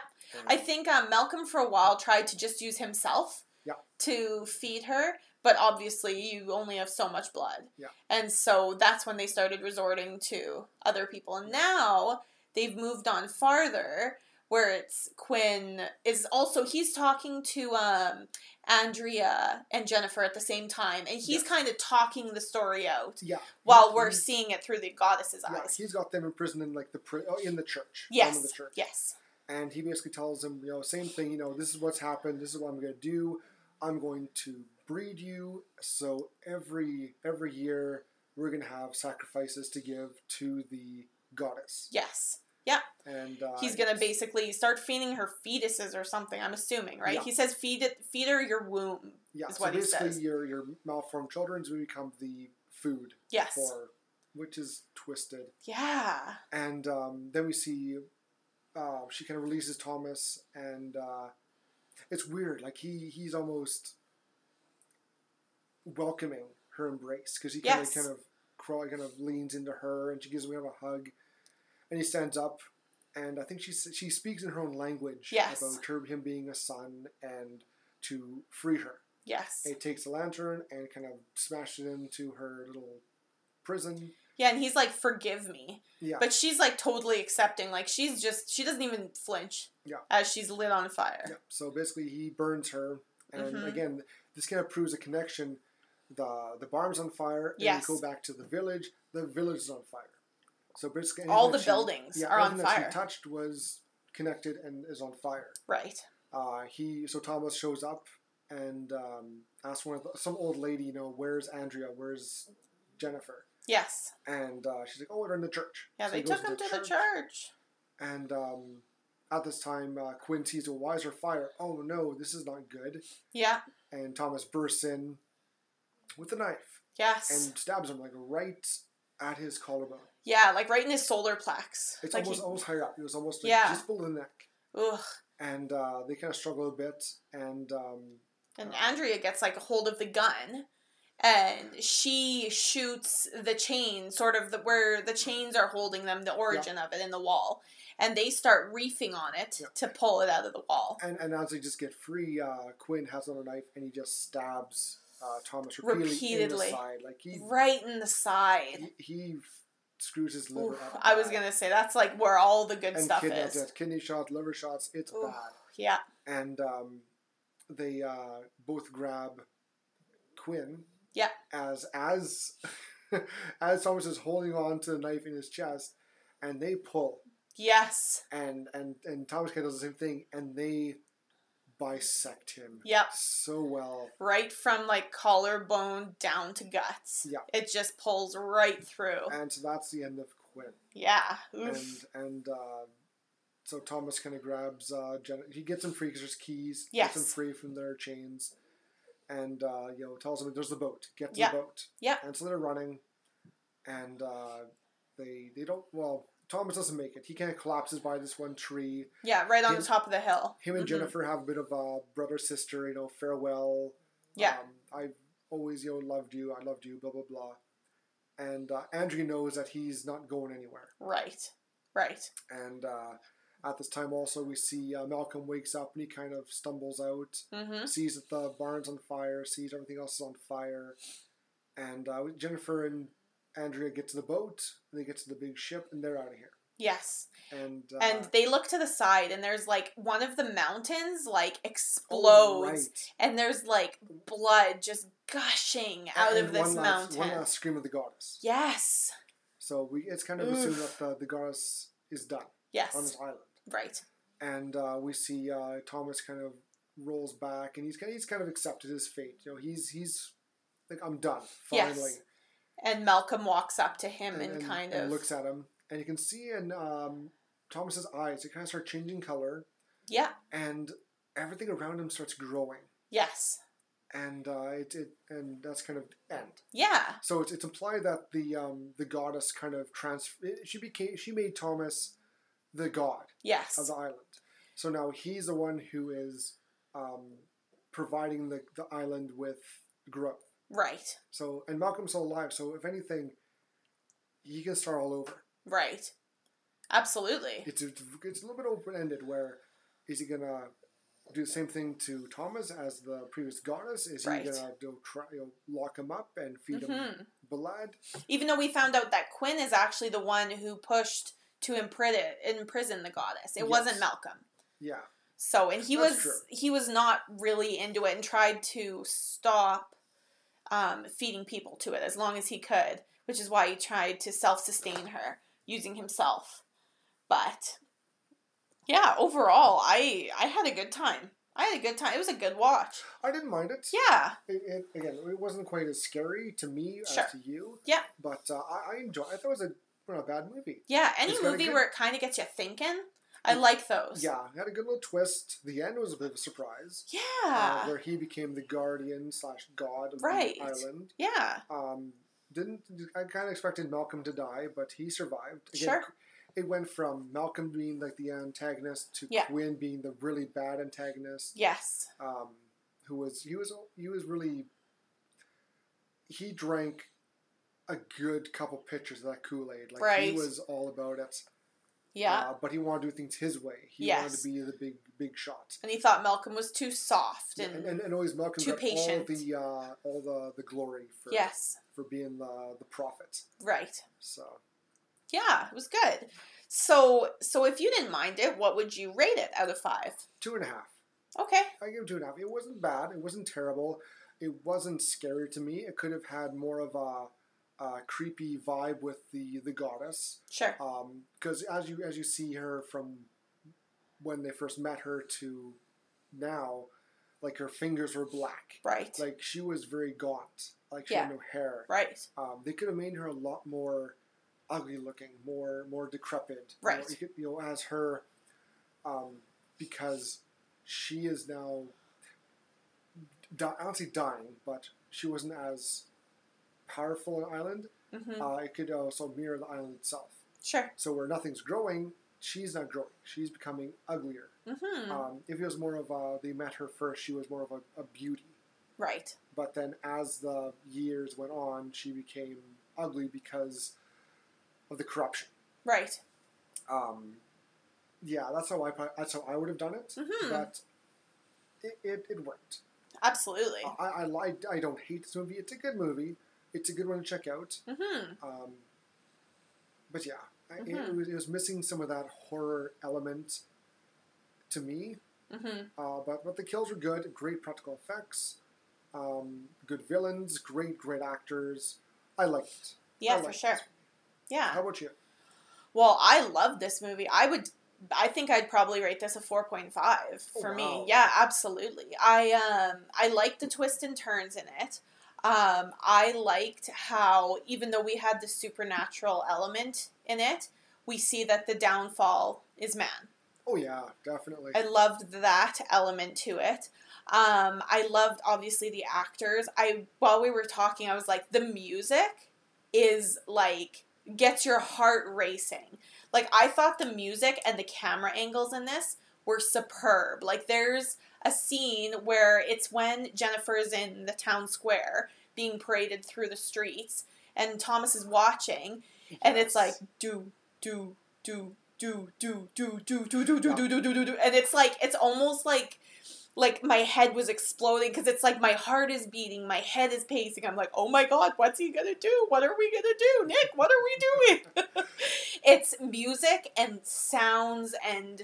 I think Malcolm for a while tried to just use himself to feed her, but obviously you only have so much blood. Yeah. And so that's when they started resorting to other people. And now they've moved on farther, where it's Quinn is also, he's talking to Andrea and Jennifer at the same time, and he's kind of talking the story out. Yeah. While we're seeing it through the goddess's eyes. He's got them imprisoned in in the church. Yes. The church. Yes. And he basically tells them, same thing, this is what's happened, this is what I'm going to do. I'm going to breed you, so every year we're going to have sacrifices to give to the goddess. Yes. Yeah. And he's going to basically start feeding her fetuses or something, I'm assuming, right? Yeah. He says feed her your womb. Yeah, is so what he basically says. your malformed children will become the food. Yes. Which is twisted. Yeah. And then we see she kind of releases Thomas, and it's weird. Like he's almost welcoming her embrace, because he kind of leans into her, and she gives him a hug, and he stands up, and I think she speaks in her own language about him being a son and to free her. Yes. And he takes a lantern and kind of smashes it into her little prison. Yeah, and he's like, forgive me. Yeah. But she's like totally accepting. Like she doesn't even flinch. Yeah. As she's lit on fire. Yeah. So basically he burns her. And again, this kind of proves a connection. The barn's on fire. And we go back to the village. The village is on fire. So basically all the buildings are on fire. Everything that she touched was connected and is on fire. Right. So Thomas shows up and asks some old lady, where's Andrea? Where's Jennifer? Yes. And she's like, oh, they're in the church. Yeah, so they took him to the church. And at this time, Quinn sees, well, why is there fire? Oh, no, this is not good. Yeah. And Thomas bursts in with a knife. Yes. And stabs him, right at his collarbone. Yeah, right in his solar plex. It's almost higher up. It was almost just below the neck. Ugh. And they kind of struggle a bit. And Andrea gets, a hold of the gun. And she shoots the chain, sort of where the chains are holding them, the origin of it in the wall. And they start reefing on it to pull it out of the wall. And as they just get free, Quinn has another knife and he just stabs Thomas repeatedly in the side. Right in the side. He screws his liver up. I was going to say, that's where all the good stuff is. And kidney shots, liver shots, it's bad. Yeah. And they both grab Quinn. Yeah. As Thomas is holding on to the knife in his chest, and they pull. Yes. And Thomas K does the same thing, and they bisect him. Yep. So well. Right from like collarbone down to guts. Yeah. It just pulls right through. And so that's the end of Quinn. Yeah. Oof. And so Thomas kind of grabs he gets him free because there's keys. Yes. Gets him free from their chains, and tells him there's the boat. Get to the boat. Yeah. And so they're running, and they don't. Well, Thomas doesn't make it. He kind of collapses by this one tree. Yeah, right on the top of the hill. Him and Jennifer have a bit of a brother-sister, farewell. Yeah. I've always, loved you. I loved you, blah, blah, blah. And Andrea knows that he's not going anywhere. Right. And at this time also we see Malcolm wakes up and he kind of stumbles out, sees that the barn's on fire, sees everything else is on fire. And Jennifer and Andrea get to the boat, and they get to the big ship, and they're out of here. Yes. And they look to the side, and there's like one of the mountains like explodes, and there's like blood just gushing out of this mountain. One last scream of the goddess. Yes. So it's kind of assumed that the goddess is done. Yes. On this island. Right. And we see Thomas kind of rolls back, and he's kind of accepted his fate. He's like, I'm done. Finally. Yes. And Malcolm walks up to him and kind of looks at him, and you can see in Thomas's eyes, it kind of start changing color. Yeah. And everything around him starts growing. Yes. And and that's kind of the end. Yeah. So it's implied that the goddess kind of she made Thomas the god. Yes. Of the island. So now he's the one who is providing the island with growth. Right. So, and Malcolm's still alive, so if anything, he can start all over. Right. Absolutely. It's a little bit open-ended, where is he going to do the same thing to Thomas as the previous goddess? Is he going to lock him up and feed him blood? Even though we found out that Quinn is actually the one who pushed to imprison the goddess. It wasn't Malcolm. Yeah. So, and he was not really into it and tried to stop feeding people to it as long as he could, which is why he tried to self-sustain her using himself. But yeah, overall, I had a good time. It was a good watch. I didn't mind it. Yeah. It wasn't quite as scary to me as to you. Yeah. But I enjoyed it. I thought it was not a bad movie. Yeah, any movie where it kind of gets you thinking, I like those. Yeah, it had a good little twist. The end was a bit of a surprise. Yeah. Where he became the guardian / god of the island. Yeah. I kind of expected Malcolm to die, but he survived. Again, it went from Malcolm being like the antagonist to Quinn being the really bad antagonist. Yes. He was really, he drank a good couple pitchers of that Kool-Aid. Like he was all about it. Yeah. But he wanted to do things his way. He wanted to be the big shot. And he thought Malcolm was too soft and always Malcolm too got patient. all the glory for being the prophet. Right. So. Yeah, it was good. So if you didn't mind it, what would you rate it out of 5? 2.5. Okay. I give it 2.5. It wasn't bad. It wasn't terrible. It wasn't scary to me. It could have had more of a creepy vibe with the goddess. Sure. Because as you see her from when they first met her to now, like her fingers were black. Right. Like she was very gaunt. Like she had no hair. Right. They could have made her a lot more ugly looking, more decrepit. Right. As her, because she is now, I don't say dying, but she wasn't as powerful an island. Mm-hmm. It could also mirror the island itself. Sure. So where nothing's growing, she's not growing. She's becoming uglier. Mm-hmm. If it was more of they met her first, she was more of a beauty. Right. But then as the years went on, she became ugly because of the corruption. Right. Yeah, that's how I would have done it. Mm-hmm. But it worked. Absolutely. I don't hate this movie. It's a good movie. It's a good one to check out. Mm-hmm. But yeah, mm-hmm. it was missing some of that horror element to me. Mm-hmm. But the kills were good. Great practical effects. Good villains. Great actors. I liked it. Yeah, for sure. Yeah. How about you? Well, I love this movie. I think I'd probably rate this a 4.5 for me. Yeah, absolutely. I liked the twists and turns in it. I liked how, even though we had the supernatural element in it, we see that the downfall is man. Oh yeah, definitely. I loved that element to it. I loved, obviously, the actors. While we were talking, I was like, the music is, like, gets your heart racing. Like, I thought the music and the camera angles in this were superb. Like, there's a scene where it's when Jennifer's in the town square being paraded through the streets, and Thomas is watching, and it's like, do, do, do, do, do, do, do, do, do, do, do, do, do, do, and it's like, it's almost like my head was exploding, because it's like my heart is beating, my head is pacing. I'm like, oh my god, what's he gonna do? What are we gonna do? Nick, what are we doing? It's music and sounds and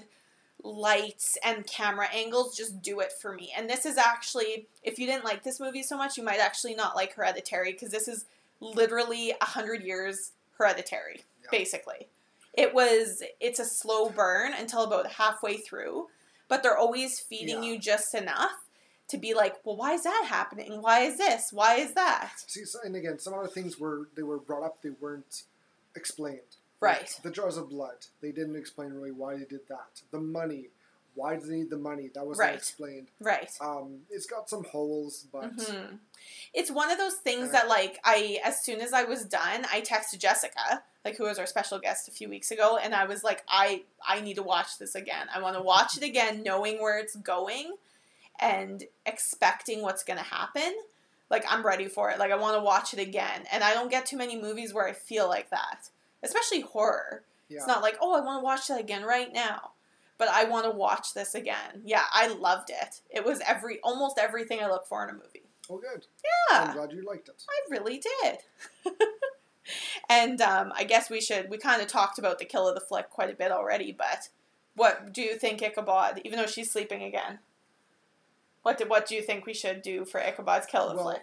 lights and camera angles just do it for me. And this is actually, if you didn't like this movie so much, you might actually not like Hereditary, because this is literally 100 years Hereditary, basically. It's a slow burn until about halfway through, but they're always feeding you just enough to be like, well, why is that happening? Why is this? Why is that? See, and again, some of the things were brought up, they weren't explained. Right. Like the jars of blood, they didn't explain really why they did that. The money, why do they need the money? That wasn't explained. Right. It's got some holes, but... It's one of those things that, like, as soon as I was done, I texted Jessica, like, who was our special guest a few weeks ago, and I was like, I need to watch this again. I want to watch it again, knowing where it's going and expecting what's going to happen. Like, I'm ready for it. Like, I want to watch it again. And I don't get too many movies where I feel like that. Especially horror. Yeah. It's not like, oh, I want to watch that again right now. But I want to watch this again. Yeah, I loved it. It was almost everything I look for in a movie. Oh, good. Yeah. I'm glad you liked it. I really did. And I guess we kind of talked about the kill of the flick quite a bit already, but what do you think Ichabod, even though she's sleeping again, what do you think we should do for Ichabod's kill of the flick?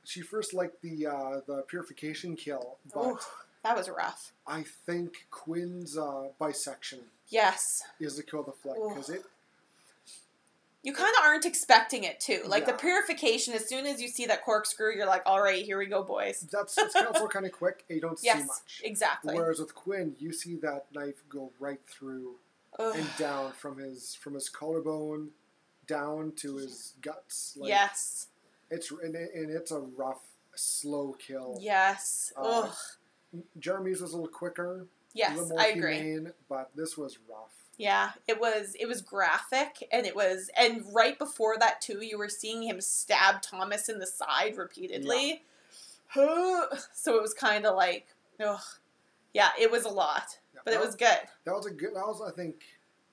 She first liked the purification kill, but ooh, that was rough. I think Quinn's bisection is the kill of the flick, because you kind of aren't expecting it too. Like the purification, as soon as you see that corkscrew, you're like, all right, here we go, boys. It's also kind of quick, and you don't see much. Exactly. Whereas with Quinn, you see that knife go right through and down from his collarbone down to his guts. Like, yes. It's a rough, slow kill. Yes. Jeremy's was a little quicker. Yes, a little more humane, but this was rough. Yeah, it was graphic, and right before that too, you were seeing him stab Thomas in the side repeatedly. Yeah. So it was kind of like, yeah, it was a lot, but it was good. That was I think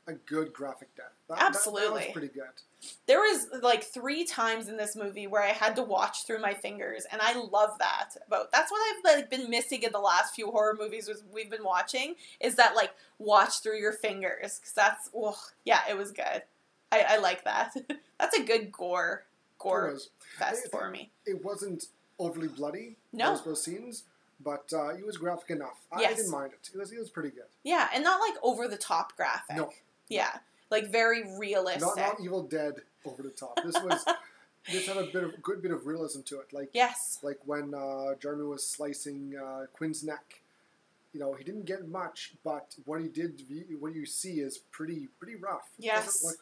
a good graphic death. Absolutely. That was pretty good. There was like 3 times in this movie where I had to watch through my fingers, and I love that. That's what I've like been missing in the last few horror movies we've been watching, is that like watch through your fingers, because that's it was good. I like that. That's a good gore fest for me. It wasn't overly bloody. No, those scenes. But it was graphic enough. I didn't mind it. It was pretty good. Yeah, and not like over the top graphic. No. Yeah, like very realistic. Not Evil Dead over the top. This had a good bit of realism to it. Like like when Jeremy was slicing Quinn's neck. You know, he didn't get much, but what you see is pretty rough. Yes.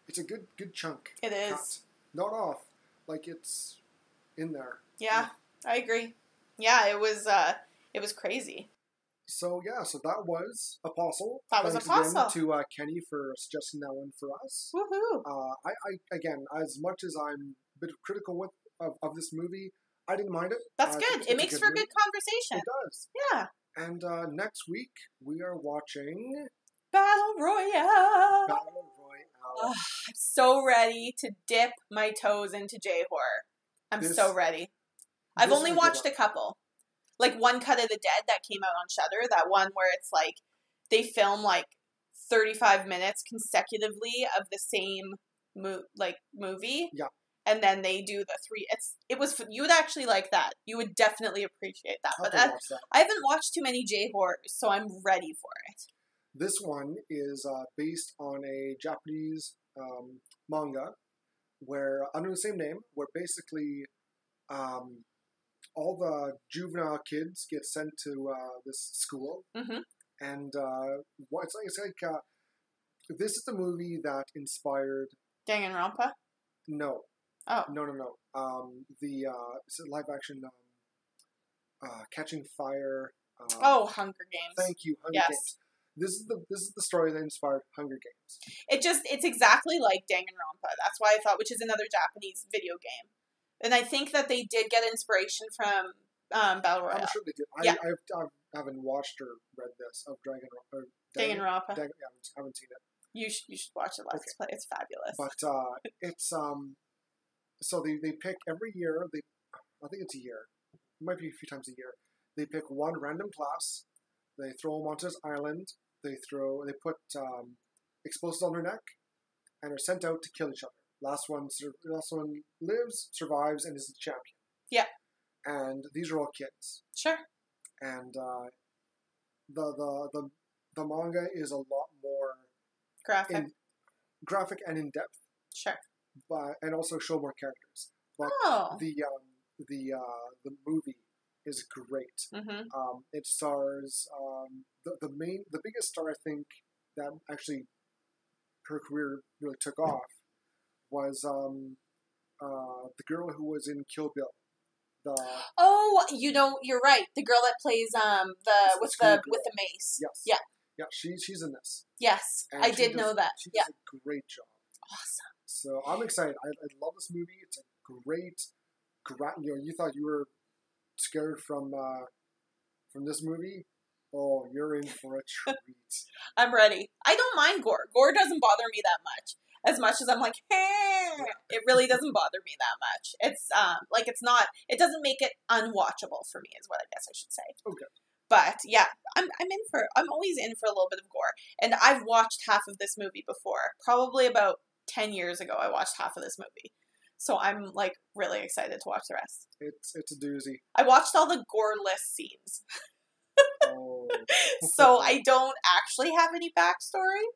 It's a good chunk. It is. Cut. Not off, like it's in there. Yeah, I agree. Yeah, it was crazy. So that was Apostle. That was Apostle. Thanks again to Kenny for suggesting that one for us. Woohoo! I again, as much as I'm a bit critical of this movie, I didn't mind it. That's good. It makes for a good conversation. It does. Yeah. And next week we are watching Battle Royale. I'm so ready to dip my toes into J-horror. I'm so ready. I've only watched a couple. Like One Cut of the Dead that came out on Shudder. That one where it's like they film like 35 minutes consecutively of the same movie. Yeah. and then they do the 3. You would actually like that. You would definitely appreciate that. I'll But have to watch that. I haven't watched too many J-horrors, so I'm ready for it. This one is based on a Japanese manga where, under the same name, where basically all the juvenile kids get sent to this school. Mm-hmm. And it's like this is the movie that inspired... Danganronpa? No. Oh. No. It's a live action Catching Fire. Hunger Games. Thank you, Hunger Games. This is the story that inspired Hunger Games. It's exactly like Danganronpa. That's why I thought, which is another Japanese video game. And I think that they did get inspiration from Battle Royale. I'm sure they did. Yeah. I haven't watched or read this of Danganronpa. I haven't seen it. You should watch it. Let's play. It's fabulous. But it's so they pick every year. I think it's a year. It might be a few times a year. They pick one random class. They throw them onto this island. They put explosives on their neck, and are sent out to kill each other. Last one lives, survives, and is the champion. Yeah. And these are all kids. Sure. And the manga is a lot more graphic and in depth. Sure. And also show more characters. But the movie is great. Mm-hmm. It stars the biggest star, I think, that actually her career really took off was the girl who was in Kill Bill. You're right. The girl that plays with the mace. Yes. Yeah. Yeah, she's in this. Yes, and I did know that. She does a great job. Awesome. So I'm excited. I love this movie. It's a great. You thought you were scared from this movie. Oh, you're in for a treat. I'm ready. I don't mind gore. Gore doesn't bother me that much. As much as I'm like, hey, it really doesn't bother me that much. It's it's not. It doesn't make it unwatchable for me, is what I guess I should say. Okay. But yeah, I'm always in for a little bit of gore, and I've watched half of this movie before. Probably about 10 years ago, I watched half of this movie. So I'm like really excited to watch the rest. It's a doozy. I watched all the goreless scenes. Oh. So I don't actually have any backstory.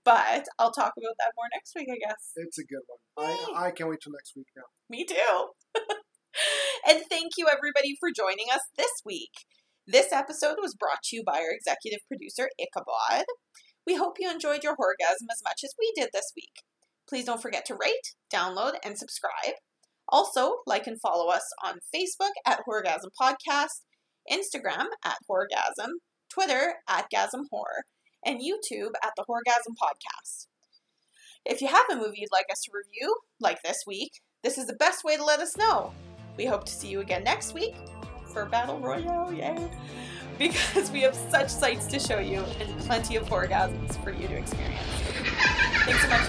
But I'll talk about that more next week, I guess. It's a good one. I can't wait till next week now. Me too. And thank you everybody for joining us this week. This episode was brought to you by our executive producer, Ichabod. We hope you enjoyed your Horr-Gasm as much as we did this week. Please don't forget to rate, download, and subscribe. Also, like and follow us on Facebook at Horr-Gasm Podcast, Instagram at Horr-Gasm, Twitter at Gasm Horror, and YouTube at the Horr-Gasm Podcast. If you have a movie you'd like us to review, like this week, this is the best way to let us know. We hope to see you again next week for Battle Royale, yay! Because we have such sights to show you and plenty of Horr-Gasms for you to experience. Thanks so much.